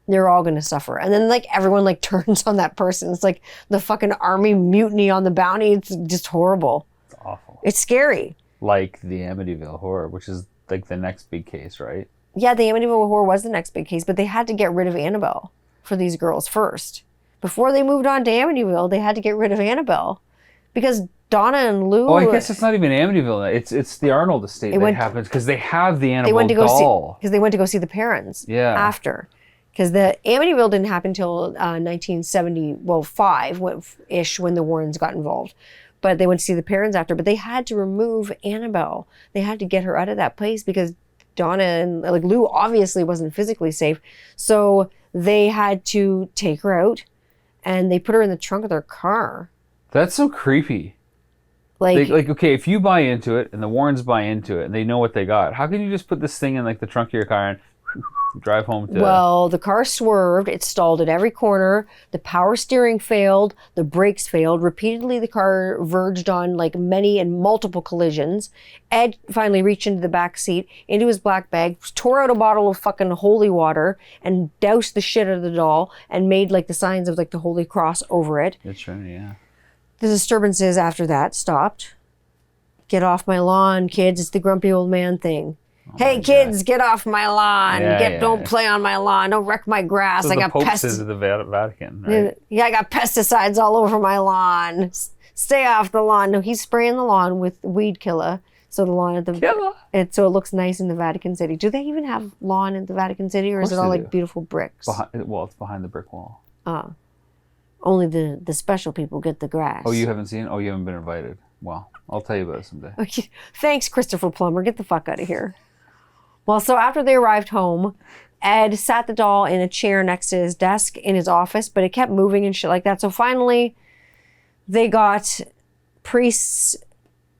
they're all going to suffer. And then like everyone like turns on that person. It's like the fucking army mutiny on the bounty. It's just horrible. It's awful. It's scary. Like the Amityville Horror, which is like the next big case, right? Yeah, the Amityville Horror was the next big case, but they had to get rid of Annabelle for these girls first. Before they moved on to Amityville, they had to get rid of Annabelle because Donna and Lou... Oh, I guess it's not even Amityville. It's the Arnold estate that happens because they have the Annabelle doll. Because they went to go see the parents after. Because the Amityville didn't happen until 1975-ish when the Warrens got involved. But they went to see the parents after. But they had to remove Annabelle. They had to get her out of that place because Donna and like Lou obviously wasn't physically safe. So they had to take her out and they put her in the trunk of their car. That's so creepy. Like, okay, if you buy into it and the Warrens buy into it and they know what they got, how can you just put this thing in like the trunk of your car and drive home to... Well, the car swerved. It stalled at every corner. The power steering failed. The brakes failed. Repeatedly, the car verged on like many and multiple collisions. Ed finally reached into the back seat, into his black bag, tore out a bottle of fucking holy water and doused the shit out of the doll and made like the signs of like the Holy Cross over it. That's right, yeah. The disturbances after that stopped. Get off my lawn, kids. It's the grumpy old man thing. Oh, hey, kids, get off my lawn. Don't play on my lawn. Don't wreck my grass. So I got pesticides of the Vatican, right? Yeah, I got pesticides all over my lawn. Stay off the lawn. No, he's spraying the lawn with weed killer. So the lawn at so it looks nice in the Vatican City. Do they even have lawn in the Vatican City, or is it all like beautiful bricks? It's behind the brick wall. Only the special people get the grass. Oh, you haven't seen? Oh, you haven't been invited. Well, I'll tell you about it someday. Okay. Thanks, Christopher Plummer. Get the fuck out of here. Well, so after they arrived home, Ed sat the doll in a chair next to his desk in his office, but it kept moving and shit like that. So finally, they got priests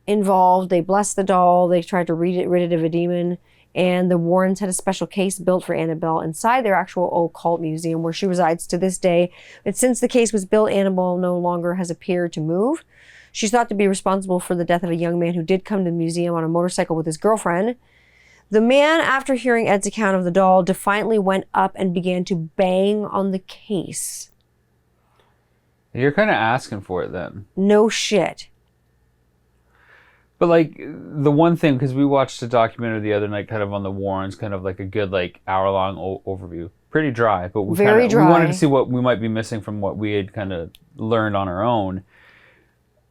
involved. They blessed the doll. They tried to rid it of a demon. And the Warrens had a special case built for Annabelle inside their actual occult museum where she resides to this day. But since the case was built, Annabelle no longer has appeared to move. She's thought to be responsible for the death of a young man who did come to the museum on a motorcycle with his girlfriend. The man, after hearing Ed's account of the doll, defiantly went up and began to bang on the case. You're kind of asking for it then. No shit. But like the one thing, because we watched a documentary the other night kind of on the Warrens, kind of like a good like hour-long overview. Pretty dry, but we wanted to see what we might be missing from what we had kind of learned on our own.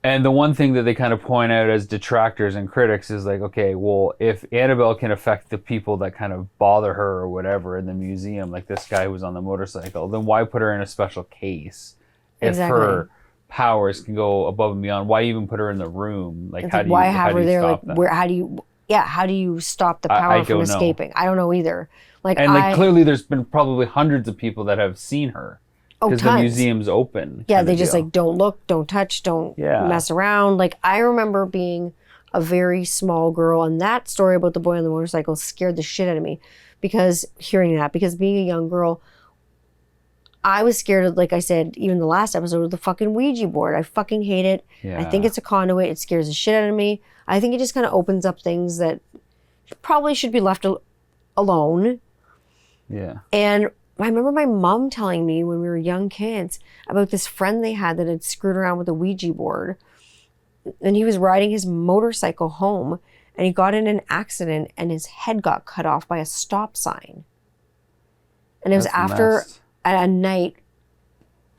And the one thing that they kind of point out as detractors and critics is like, okay, well, if Annabelle can affect the people that kind of bother her or whatever in the museum, like this guy who was on the motorcycle, then why put her in a special case? Exactly. If her powers can go above and beyond, why even put her in the room? Like, it's how like, do you why have her there? stop Like, them? where? How do you stop the power from escaping? I don't know either. And clearly, there's been probably hundreds of people that have seen her. Because the museum's open. Yeah, they just like, don't look, don't touch, don't mess around. Like, I remember being a very small girl, and that story about the boy on the motorcycle scared the shit out of me. Because being a young girl, I was scared of, like I said, even the last episode, of the fucking Ouija board. I fucking hate it. Yeah. I think it's a conduit. It scares the shit out of me. I think it just kind of opens up things that probably should be left alone. Yeah. And I remember my mom telling me when we were young kids about this friend they had that had screwed around with a Ouija board. And he was riding his motorcycle home and he got in an accident and his head got cut off by a stop sign. And it was after a night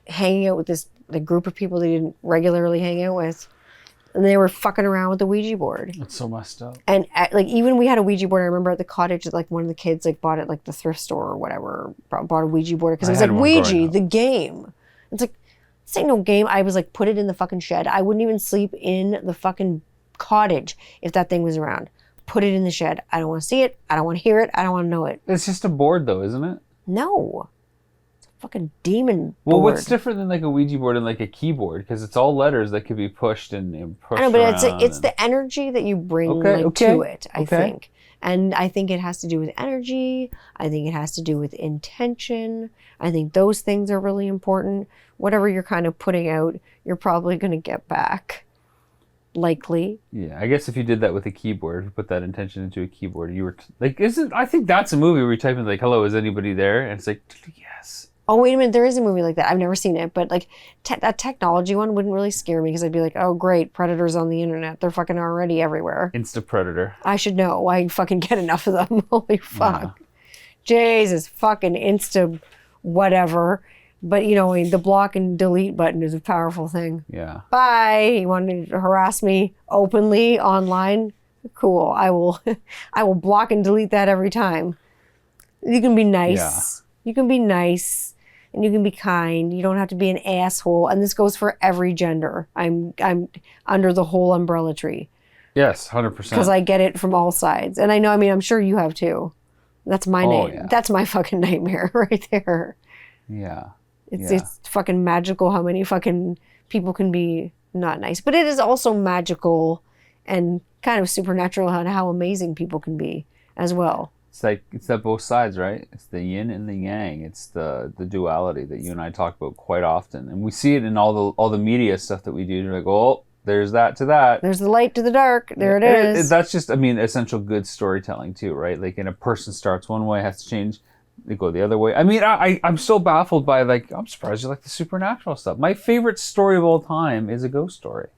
hanging out with the group of people they didn't regularly hang out with. And they were fucking around with the Ouija board. It's so messed up. And like, even we had a Ouija board. I remember at the cottage, like one of the kids like bought it like the thrift store or whatever, bought a Ouija board because it was like Ouija, the game. It's like, this ain't no game. I was like, put it in the fucking shed. I wouldn't even sleep in the fucking cottage if that thing was around. Put it in the shed. I don't want to see it. I don't want to hear it. I don't want to know it. It's just a board though, isn't it? No. Fucking demon board. Well, what's different than like a Ouija board and like a keyboard? Because it's all letters that could be pushed and pushed I know, but around it's the energy that you bring to it, I think. And I think it has to do with energy. I think it has to do with intention. I think those things are really important. Whatever you're kind of putting out, you're probably going to get back. Likely. Yeah, I guess if you did that with a keyboard, if you put that intention into a keyboard, you were like, I think that's a movie where you type in like, hello, is anybody there? And it's like, yes. Oh, wait a minute. There is a movie like that. I've never seen it, but like that technology one wouldn't really scare me because I'd be like, oh, great. Predators on the internet. They're fucking already everywhere. Insta predator. I should know. I fucking get enough of them. Holy fuck. Yeah. Jesus, fucking Insta whatever. But, you know, the block and delete button is a powerful thing. Yeah. Bye. You wanted to harass me openly online? Cool. I will block and delete that every time. You can be nice. Yeah. You can be nice. And you can be kind. You don't have to be an asshole. And this goes for every gender. I'm under the whole umbrella tree. Yes, 100%. Because I get it from all sides. And I know, I'm sure you have too. That's my name. Yeah. That's my fucking nightmare right there. Yeah. It's fucking magical how many fucking people can be not nice. But it is also magical and kind of supernatural how amazing people can be as well. It's that both sides, right? It's the yin and the yang. It's the duality that you and I talk about quite often, and we see it in all the media stuff that we do. You're like, oh, there's that to that. There's the light to the dark. There it is. That's just, essential good storytelling too, right? Like, in a person starts one way, has to change, they go the other way. I'm so baffled by I'm surprised you like the supernatural stuff. My favorite story of all time is a ghost story.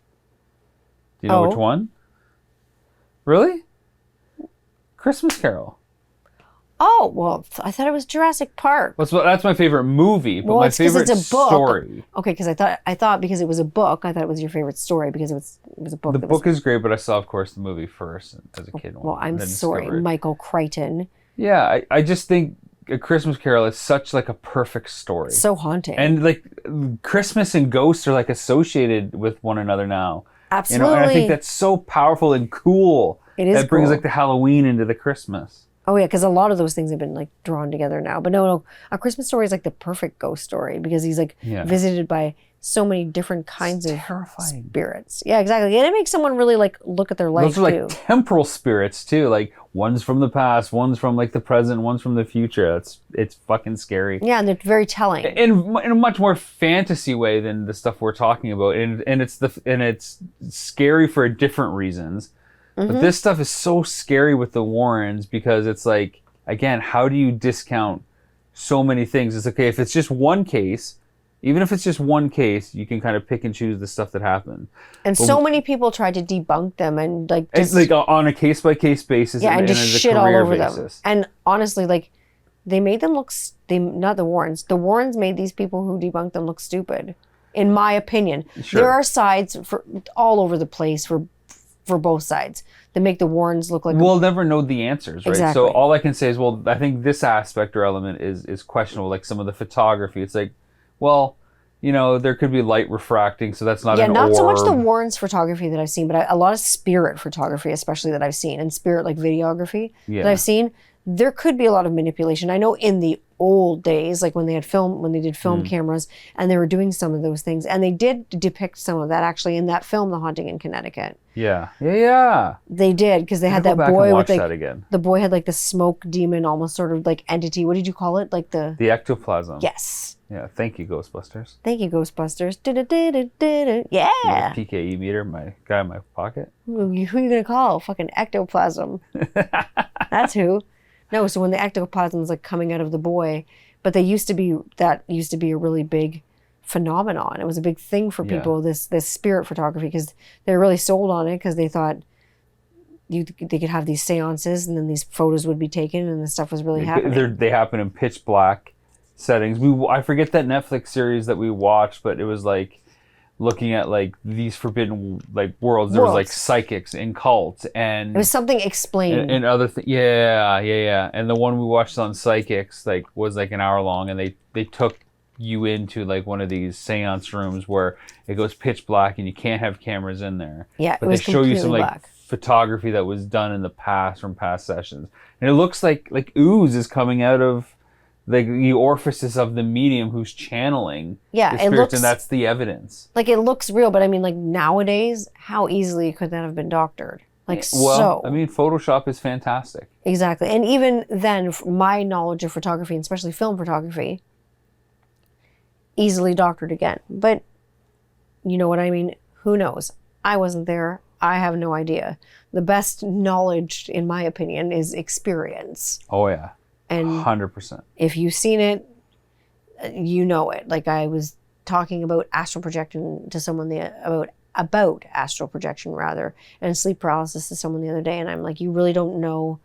Do you know which one? Really? Christmas Carol. Oh, well, I thought it was Jurassic Park. Well, that's my favorite movie, but my favorite it's a book. Story. Okay, because I thought because it was a book, I thought it was your favorite story because it was a book. The book is great, but I saw, of course, the movie first as a kid. Well, I'm sorry, Michael Crichton. Yeah, I just think A Christmas Carol is such a perfect story. So haunting. And Christmas and ghosts are associated with one another now. Absolutely. And I think that's so powerful and cool. It is. That brings the Halloween into the Christmas. Oh yeah, because a lot of those things have been drawn together now. But no, A Christmas Story is the perfect ghost story because he's visited by so many different kinds of terrifying spirits. Yeah, exactly. And it makes someone really like look at their life. Those are like temporal spirits too. Like one's from the past, one's from like the present, one's from the future. It's fucking scary. Yeah, and they're very telling. In a much more fantasy way than the stuff we're talking about, and it's scary for different reasons. Mm-hmm. But this stuff is so scary with the Warrens because it's like, again, how do you discount so many things? It's okay if it's just one case. Even if it's just one case, you can kind of pick and choose the stuff that happened. And so many people tried to debunk them and like it's like on a case by case basis. Yeah, and just as a shit all over basis. them. And honestly, like they made them look. Not the Warrens. The Warrens made these people who debunked them look stupid, in my opinion. Sure. There are sides for all over the place for both sides that make the Warrens look like. We'll never know the answers, right? Exactly. So all I can say is, well, I think this aspect or element is questionable. Like some of the photography, it's like, well, you know, there could be light refracting, so that's not an orb. Yeah, not so much the Warrens photography that I've seen, but a lot of spirit photography, especially that I've seen, and spirit like videography that I've seen. There could be a lot of manipulation. I know in the old days, like when they did film cameras, and they were doing some of those things, and they did depict some of that actually in that film, The Haunting in Connecticut. Yeah. They did, because they had that back boy and with watch like that again. The boy had like the smoke demon, almost sort of like entity. What did you call it? Like the ectoplasm. Yes. Yeah. Thank you, Ghostbusters. Thank you, Ghostbusters. Yeah. PKE meter, my guy in my pocket. Who you gonna call? Fucking ectoplasm. That's who. No, so when the ectoplasm is like coming out of the boy, but that used to be a really big phenomenon. It was a big thing for people, this spirit photography, because they were really sold on it because they thought they could have these seances and then these photos would be taken and the stuff was really happening. They happen in pitch black settings. I forget that Netflix series that we watched, but it was like looking at like these forbidden like worlds. There was like psychics and cults and it was something explained and other things. Yeah. And the one we watched on psychics like was like an hour long, and they took you into like one of these seance rooms where it goes pitch black and you can't have cameras in there. Yeah, but it was they show you some black. like photography that was done in the past from past sessions, and it looks like ooze is coming out of the orifices of the medium who's channeling the spirits, and that's the evidence. Like it looks real, but I mean, like nowadays, how easily could that have been doctored? Like I mean, Photoshop is fantastic. Exactly, and even then, my knowledge of photography, and especially film photography, easily doctored again. But you know what I mean? Who knows? I wasn't there. I have no idea. The best knowledge, in my opinion, is experience. Oh yeah. And 100%. If you've seen it, you know it. Like I was talking about astral projection to someone about astral projection rather, and sleep paralysis to someone the other day, and I'm like, you really don't know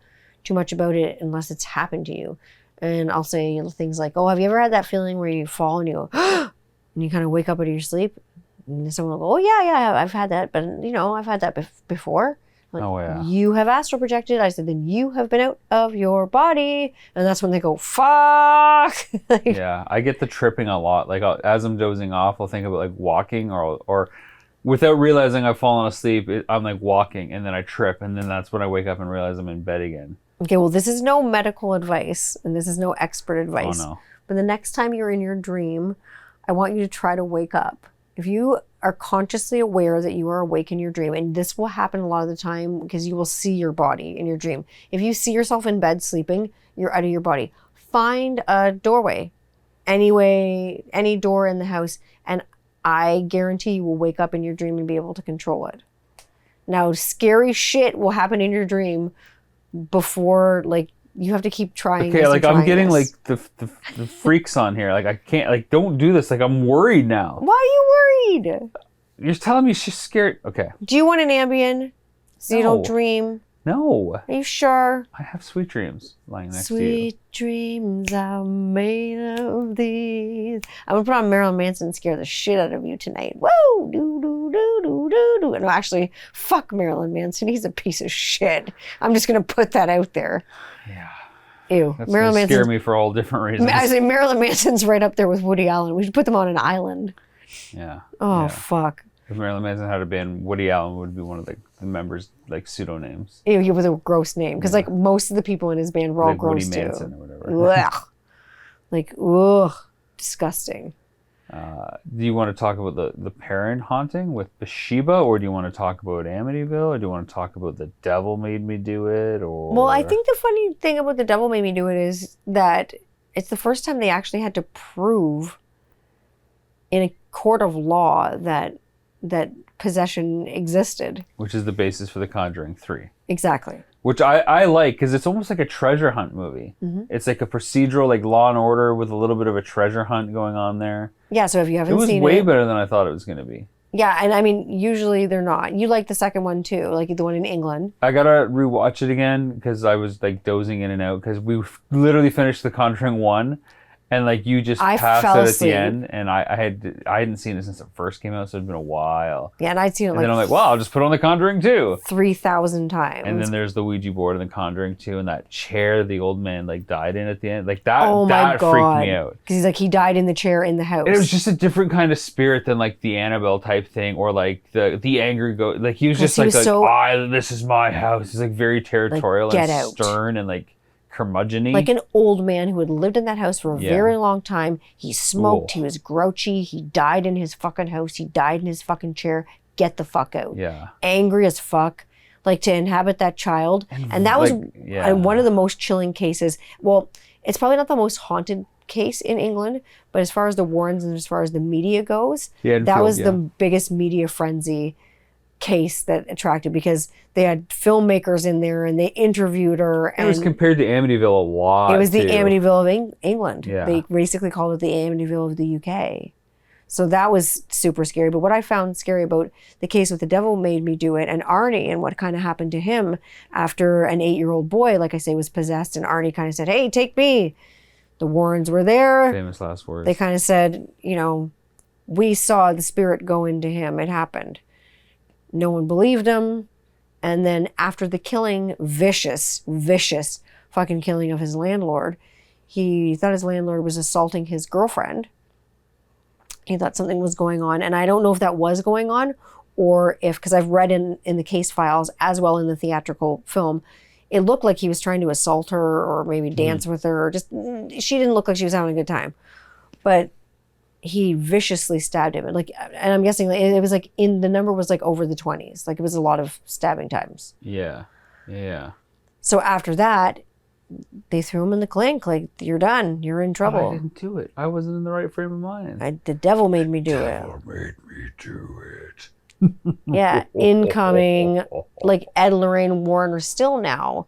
too much about it unless it's happened to you. And I'll say things like, oh, have you ever had that feeling where you fall and you go, and you kind of wake up out of your sleep? And someone will go, oh yeah, I've had that, but I've had that before. Like, oh yeah. You have astral projected. I said, then you have been out of your body. And that's when they go, fuck. Yeah, I get the tripping a lot. Like as I'm dozing off, I'll think about like walking or without realizing I've fallen asleep, I'm like walking and then I trip. And then that's when I wake up and realize I'm in bed again. Okay, well, this is no medical advice and this is no expert advice. Oh no. But the next time you're in your dream, I want you to try to wake up. If you are consciously aware that you are awake in your dream, and this will happen a lot of the time because you will see your body in your dream. If you see yourself in bed sleeping, you're out of your body. Find a doorway, any door in the house, and I guarantee you will wake up in your dream and be able to control it. Now, scary shit will happen in your dream before, like, you have to keep trying. Okay, like I'm getting like the freaks on here. Like I can't, like, don't do this. Like I'm worried now. Why are you worried? You're telling me she's scared. Okay. Do you want an Ambien so you don't dream? No. Are you sure? I have sweet dreams lying next to you. Sweet dreams are made of these. I'm gonna put on Marilyn Manson and scare the shit out of you tonight. Woo! Do do do do do do. No, actually, fuck Marilyn Manson. He's a piece of shit. I'm just gonna put that out there. Yeah. Ew. That's Marilyn Manson scare me for all different reasons. I say Marilyn Manson's right up there with Woody Allen. We should put them on an island. Yeah. Oh, yeah. Fuck. If Marilyn Manson had a band, Woody Allen would be one of the members' like pseudonames. Ew, he was a gross name because like most of the people in his band were all like gross Woody too. Manson or whatever. Ugh. Like, ugh, disgusting. Do you want to talk about the parent haunting with Bathsheba, or do you want to talk about Amityville, or do you want to talk about The Devil Made Me Do It? Or Well, I think the funny thing about The Devil Made Me Do It is that it's the first time they actually had to prove in a court of law that possession existed. Which is the basis for The Conjuring 3. Exactly. Which I like, because it's almost like a treasure hunt movie. Mm-hmm. It's like a procedural, like Law and Order with a little bit of a treasure hunt going on there. Yeah, so if you haven't seen it... It was way better than I thought it was going to be. Yeah, and I mean, usually they're not. You like the second one too, like the one in England. I gotta rewatch it again, because I was like dozing in and out, because we literally finished The Conjuring 1. And like you just passed out at the end, and I hadn't seen it since it first came out, so it'd been a while. Yeah, and I'd seen it and then I'm like, well, I'll just put on The Conjuring 2. 3,000 times. And then there's the Ouija board in The Conjuring 2, and that chair the old man like died in at the end, like that. Oh my God. Freaked me out. Because he's like, he died in the chair in the house. And it was just a different kind of spirit than like the Annabelle type thing, or like the angry ghost. Like he was just like, this is my house. He's like very territorial and stern and like curmudgeon-y. Like an old man who had lived in that house for a very long time. He smoked. He was grouchy. He died in his fucking house. He died in his fucking chair. Get the fuck out. Yeah. Angry as fuck. Like to inhabit that child. And that was one of the most chilling cases. Well, it's probably not the most haunted case in England, but as far as the Warrens and as far as the media goes, that was the biggest media frenzy case that attracted, because they had filmmakers in there and they interviewed her. And it was compared to Amityville a lot. It was the Amityville of England. Yeah. They basically called it the Amityville of the UK. So that was super scary. But what I found scary about the case with The Devil Made Me Do It and Arnie, and what kind of happened to him after an 8-year-old boy, like I say, was possessed, and Arnie kind of said, hey, take me. The Warrens were there. Famous last words. They kind of said, we saw the spirit go into him. It happened. No one believed him. And then after the killing, vicious fucking killing of his landlord, he thought his landlord was assaulting his girlfriend. He thought something was going on. And I don't know if that was going on, or if, because I've read in the case files as well in the theatrical film, it looked like he was trying to assault her or maybe dance with her. Or she didn't look like she was having a good time. But he viciously stabbed him. And I'm guessing it was like the number was like over the 20s. Like it was a lot of stabbing times. Yeah. Yeah. So after that, they threw him in the clink. Like, you're done. You're in trouble. But I didn't do it. I wasn't in the right frame of mind. The devil made me do it. The devil made me do it. Yeah. Incoming. Like Ed and Lorraine Warren are still now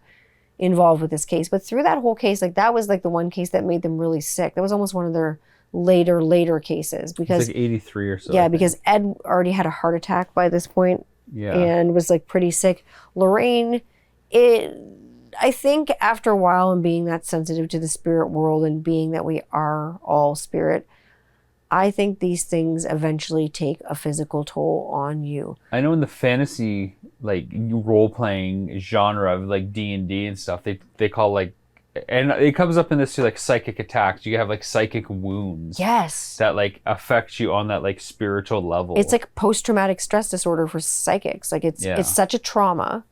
involved with this case. But through that whole case, like that was like the one case that made them really sick. That was almost one of their later cases, because it's like 83 or so. Yeah, because Ed already had a heart attack by this point. Yeah. And was like pretty sick. Lorraine, I think after a while, and being that sensitive to the spirit world and being that we are all spirit, I think these things eventually take a physical toll on you. I know in the fantasy like role-playing genre of like D&D and stuff, they call like, and it comes up in this too, like psychic attacks. You have like psychic wounds. Yes. That like affect you on that like spiritual level. It's like post-traumatic stress disorder for psychics. Like it's such a trauma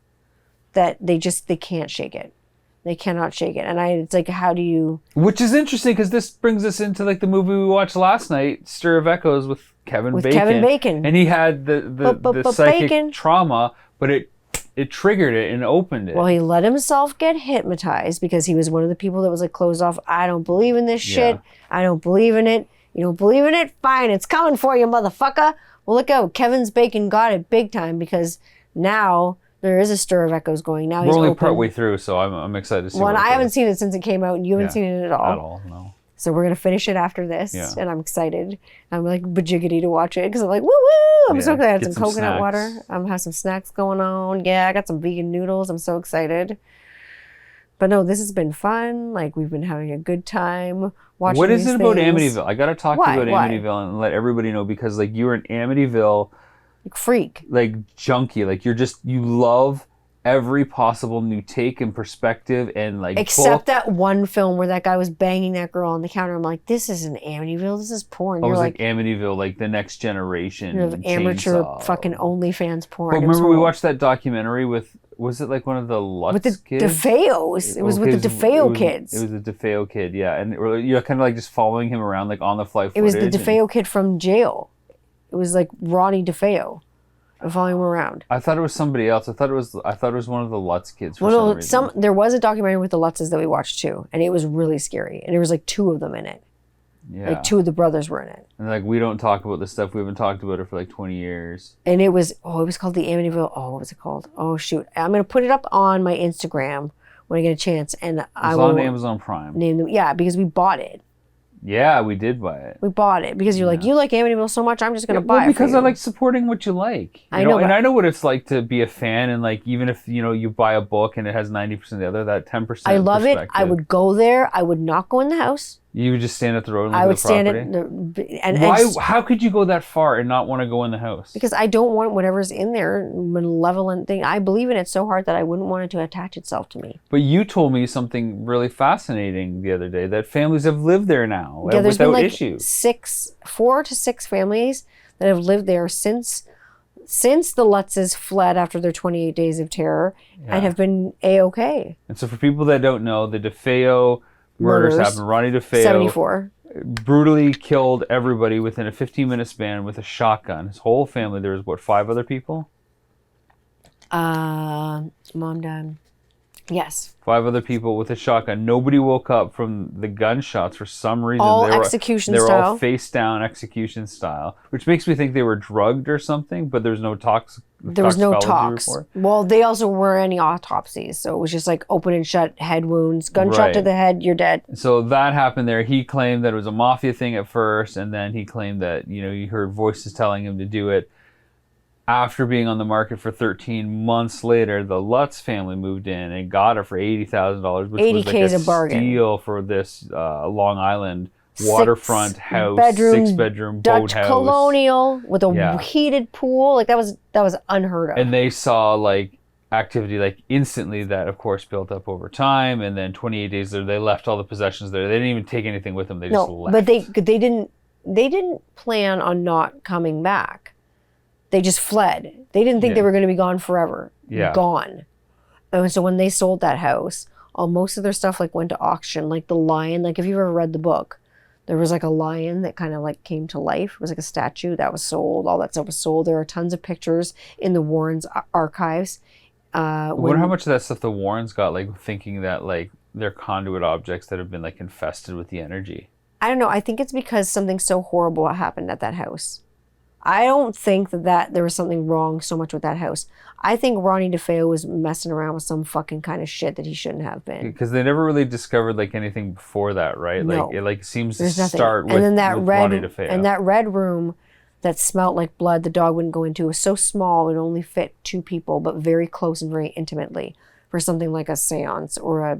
that they can't shake it. They cannot shake it. And it's like, how do you... Which is interesting, because this brings us into like the movie we watched last night, Stir of Echoes with Kevin Bacon. And he had the psychic trauma, but it triggered it and opened it. Well, he let himself get hypnotized because he was one of the people that was like closed off. I don't believe in this shit. I don't believe in it. You don't believe in it? Fine, it's coming for you, motherfucker. Well, look out. Kevin's Bacon got it big time, because now there is a Stir of Echoes going. Now we're only partway through, so I'm excited to see. Well, and I haven't seen it since it came out, and you haven't seen it at all. At all, no. So we're going to finish it after this, and I'm excited. I'm like bajiggity to watch it, because I'm like, woo-woo! I'm so glad I had some coconut snacks. water. I'm have some snacks going on. Yeah, I got some vegan noodles. I'm so excited. But no, this has been fun. Like, we've been having a good time watching What is these it about things. Amityville? I got to talk to you about Amityville and let everybody know, because like you're an Amityville freak. Like junkie. Like you love every possible new take and perspective, and like except that one film where that guy was banging that girl on the counter. I'm like, this isn't Amityville, this is porn. You're like Amityville, like the next generation. You're amateur fucking OnlyFans porn. But remember we watched that documentary with Was it like one of the Lutz with the kids? DeFeos. It was with the DeFeo kids. It was a DeFeo kid, yeah. And you're kind of like just following him around like on the fly footage. It was the DeFeo kid from jail. It was like Ronnie DeFeo. I'm following him around. I thought it was somebody else. I thought it was one of the Lutz kids for some reason. There was a documentary with the Lutzes that we watched too, and it was really scary. And there was like 2 of them in it. Yeah. Like 2 of the brothers were in it. And like, we don't talk about this stuff. We haven't talked about it for like 20 years. And it was called the Amityville. Oh, what was it called? Oh shoot, I'm gonna put it up on my Instagram when I get a chance, and I will on Amazon Prime. name them. Yeah, because we bought it. Yeah, we did buy it. We bought it because you're like, you like Amityville so much, I'm just gonna buy it. Because I like supporting what you like. I know, and I know what it's like to be a fan, and like even if you buy a book and it has 90% of the other, that 10%. I love it. I would go there. I would not go in the house. You would just stand at the road and look at the property? I would stand at Why? How could you go that far and not want to go in the house? Because I don't want whatever's in there, malevolent thing. I believe in it so hard that I wouldn't want it to attach itself to me. But you told me something really fascinating the other day, that families have lived there now there's been like issue. 4 to 6 families that have lived there since the Lutzes fled after their 28 days of terror and have been A-okay. And so for people that don't know, the DeFeo murders happened. Ronnie DeFeo 74 brutally killed everybody within a 15-minute span with a shotgun. His whole family. There was 5 other people? Mom, Dad. Yes. 5 other people with a shotgun. Nobody woke up from the gunshots for some reason. All execution style. They were all face down execution style, which makes me think they were drugged or something. But there's no There was no tox. Report. Well, they also weren't any autopsies, so it was just like open and shut head wounds, gunshot to the head, you're dead. So that happened there. He claimed that it was a mafia thing at first, and then he claimed that he heard voices telling him to do it. After being on the market for 13 months later, the Lutz family moved in and got it for $80,000, which was like a bargain. Steal for this Long Island waterfront house, 6-bedroom Dutch boathouse, colonial with a heated pool. Like that was unheard of. And they saw like activity like instantly that of course built up over time, and then 28 days later they left all the possessions there. They didn't even take anything with them. They just left. But they didn't plan on not coming back. They just fled. They didn't think they were going to be gone forever. Yeah. Gone. And so when they sold that house, most of their stuff like went to auction. Like the lion, like if you've ever read the book, there was like a lion that kind of like came to life. It was like a statue that was sold. All that stuff was sold. There are tons of pictures in the Warrens archives. I wonder how much of that stuff the Warrens got, like thinking that like they're conduit objects that have been like infested with the energy. I don't know. I think it's because something so horrible happened at that house. I don't think that there was something wrong so much with that house. I think Ronnie DeFeo was messing around with some fucking kind of shit that he shouldn't have been. Because they never really discovered like anything before that, right? No. Like it like seems There's to nothing. start with, and then that Ronnie DeFeo. And that red room that smelled like blood the dog wouldn't go into was so small it only fit 2 people, but very close and very intimately for something like a seance or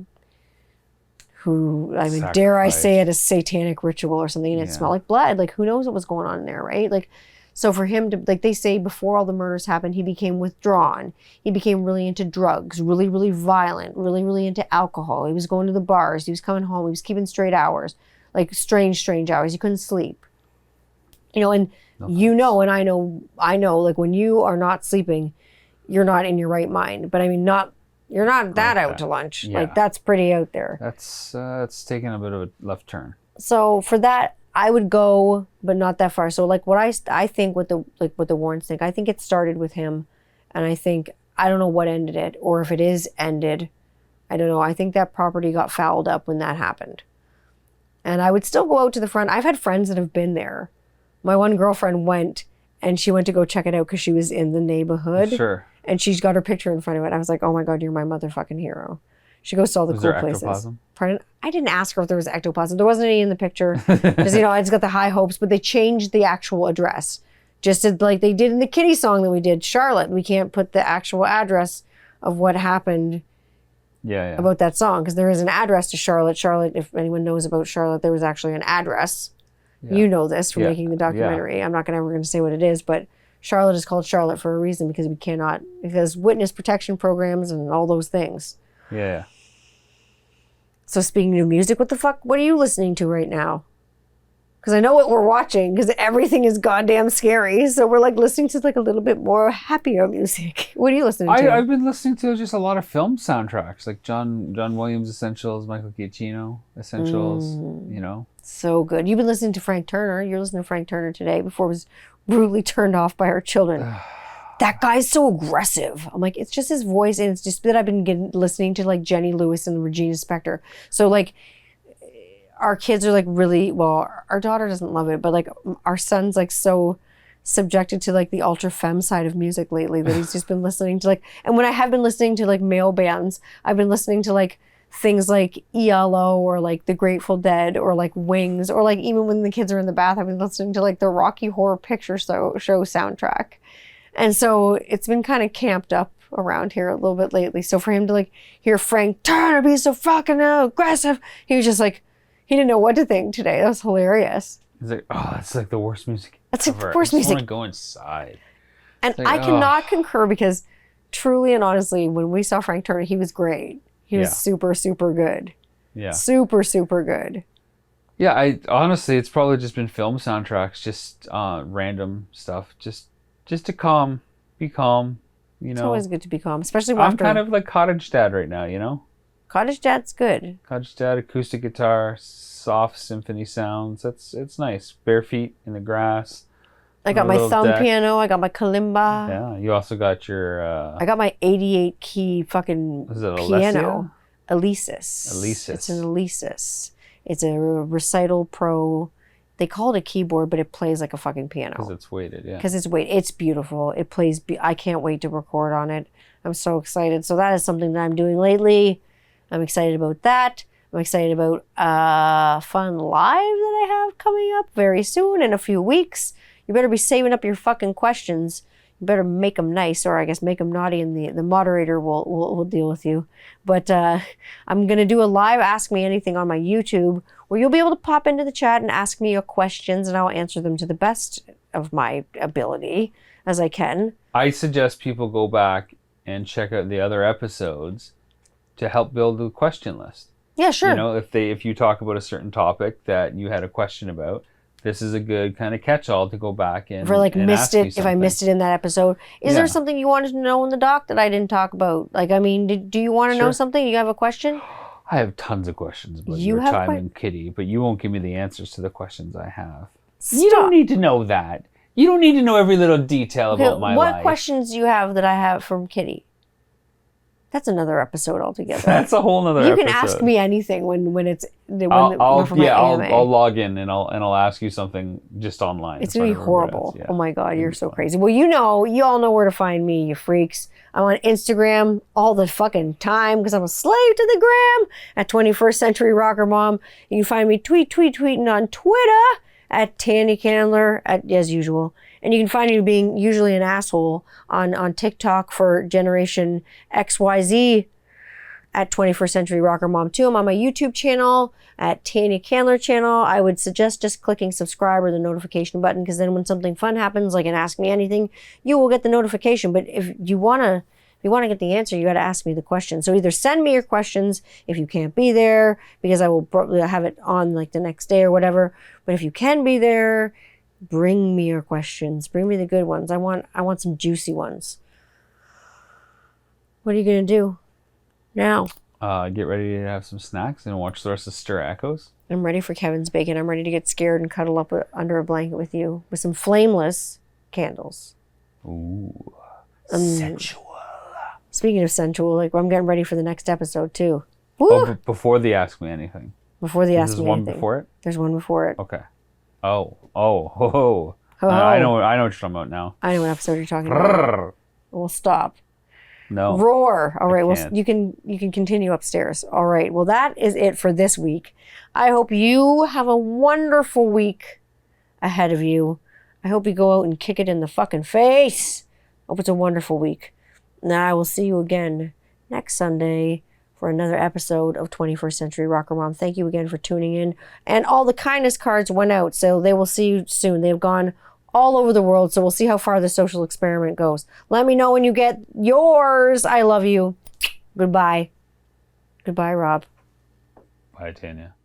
dare I say it, a satanic ritual or something, and it smelled like blood. Like who knows what was going on in there, right? Like, so for him to, like they say, before all the murders happened, he became withdrawn. He became really into drugs, really, really violent, really, really into alcohol. He was going to the bars. He was coming home. He was keeping straight hours, like strange hours. He couldn't sleep. And and I know, like when you are not sleeping, you're not in your right mind. But I mean, you're not that out to lunch. Yeah. Like that's pretty out there. That's taking a bit of a left turn. So for that, I would go, but not that far. So like what I think what the Warrens think, I think it started with him, and I don't know what ended it, or if it is ended, I don't know. I think that property got fouled up when that happened, and I would still go out to the front. I've had friends that have been there. My one girlfriend went, and she went to go check it out because she was in the neighborhood. Sure. And she's got her picture in front of it. I was like, oh my God, you're my motherfucking hero. She goes to all the cool places. Ectoplasm? Pardon? I didn't ask her if there was ectoplasm. There wasn't any in the picture because I just got the high hopes. But they changed the actual address, just like they did in the Kitty song that we did, Charlotte. We can't put the actual address of what happened. About that song, because there is an address to Charlotte. Charlotte, if anyone knows about Charlotte, there was actually an address. Yeah. You know this from making the documentary. Yeah. I'm not ever going to say what it is, but Charlotte is called Charlotte for a reason because witness protection programs and all those things. Yeah. So speaking of music, what the fuck? What are you listening to right now? Because I know what we're watching, because everything is goddamn scary. So we're like listening to like a little bit more happier music. What are you listening to? I've been listening to just a lot of film soundtracks, like John Williams Essentials, Michael Giacchino Essentials, you know. So good. You've been listening to Frank Turner. You're listening to Frank Turner today before it was brutally turned off by our children. That guy's so aggressive. I'm like, it's just his voice, and it's just that I've been listening to like Jenny Lewis and Regina Spektor. So like, our kids are like really, well, our daughter doesn't love it, but like our son's like so subjected to like the ultra femme side of music lately that he's just been listening to like, and when I have been listening to like male bands, I've been listening to like things like ELO or like the Grateful Dead or like Wings, or like even when the kids are in the bath, I've been listening to like the Rocky Horror Picture Show soundtrack. And so it's been kind of camped up around here a little bit lately. So for him to like hear Frank Turner be so fucking aggressive, he was just like, he didn't know what to think today. That was hilarious. He's like, oh, that's like the worst music That's ever. like the worst music. I just want to go inside. And like, I cannot concur, because truly and honestly, when we saw Frank Turner, he was great. He was super, super good. Yeah. Super, super good. Yeah, I honestly, it's probably just been film soundtracks, just random stuff, just to be calm, you know. It's always good to be calm, especially I'm after... kind of like Cottage Dad right now, you know. Cottage Dad's good. Cottage Dad, acoustic guitar, soft symphony sounds. It's nice. Bare feet in the grass. I got my thumb piano. I got my kalimba. Yeah, you also got your... I got my 88 key fucking is it piano. Alesis. Alesis. It's an Alesis. It's a Recital Pro. They call it a keyboard, but it plays like a fucking piano. Because it's weighted, yeah. Because it's weighted. It's beautiful. It plays... I can't wait to record on it. I'm so excited. So that is something that I'm doing lately. I'm excited about that. I'm excited about fun live that I have coming up very soon in a few weeks. You better be saving up your fucking questions. You better make them nice, or I guess make them naughty, and the moderator will deal with you. But I'm going to do a live Ask Me Anything on my YouTube, where you'll be able to pop into the chat and ask me your questions, and I'll answer them to the best of my ability as I can. I suggest people go back and check out the other episodes to help build the question list. Yeah, sure. You know, if you talk about a certain topic that you had a question about, this is a good kind of catch-all to go back and if I like and missed ask it, if I missed it in that episode. Is there something you wanted to know in the doc that I didn't talk about? Like, I mean, do you want to know something? You have a question? I have tons of questions about your time in Kitty, but you won't give me the answers to the questions I have. Stop. You don't need to know that. You don't need to know every little detail about my life. What questions do you have that I have from Kitty? That's another episode altogether. That's a whole nother episode. You can ask me anything when it's I'll log in and I'll ask you something just online. It's gonna be horrible. Yeah. Oh my god, you're so crazy. Well, you all know where to find me, you freaks. I'm on Instagram all the fucking time because I'm a slave to the gram at 21st Century Rocker Mom. You can find me tweeting on Twitter at Tanny Candler as usual. And you can find me being usually an asshole on TikTok for Generation XYZ at 21st Century Rocker Mom 2. I'm on my YouTube channel at Tanny Candler channel. I would suggest just clicking subscribe or the notification button, because then when something fun happens, like an Ask Me Anything, you will get the notification. But if you want to get the answer, you got to ask me the question. So either send me your questions if you can't be there, because I will probably have it on like the next day or whatever. But if you can be there, bring me your questions. Bring me the good ones. I want some juicy ones. What are you going to do now? Get ready to have some snacks and watch the rest of Stir Echoes. I'm ready for Kevin's bacon. I'm ready to get scared and cuddle up under a blanket with you with some flameless candles. Ooh, sensual. Speaking of sensual, like I'm getting ready for the next episode too. Woo! Oh, before the Ask Me Anything. Before the Ask Me Anything. There's one before it? There's one before it. Okay. I know what you're talking about now. I know what episode you're talking about. We'll stop. No. Roar. All right. Well, you can continue upstairs. All right. Well, that is it for this week. I hope you have a wonderful week ahead of you. I hope you go out and kick it in the fucking face. Hope it's a wonderful week. Now I will see you again next Sunday for another episode of 21st Century Rocker Mom. Thank you again for tuning in. And all the kindness cards went out, so they will see you soon. They've gone all over the world, so we'll see how far the social experiment goes. Let me know when you get yours. I love you. Goodbye. Goodbye, Rob. Bye, Tanya.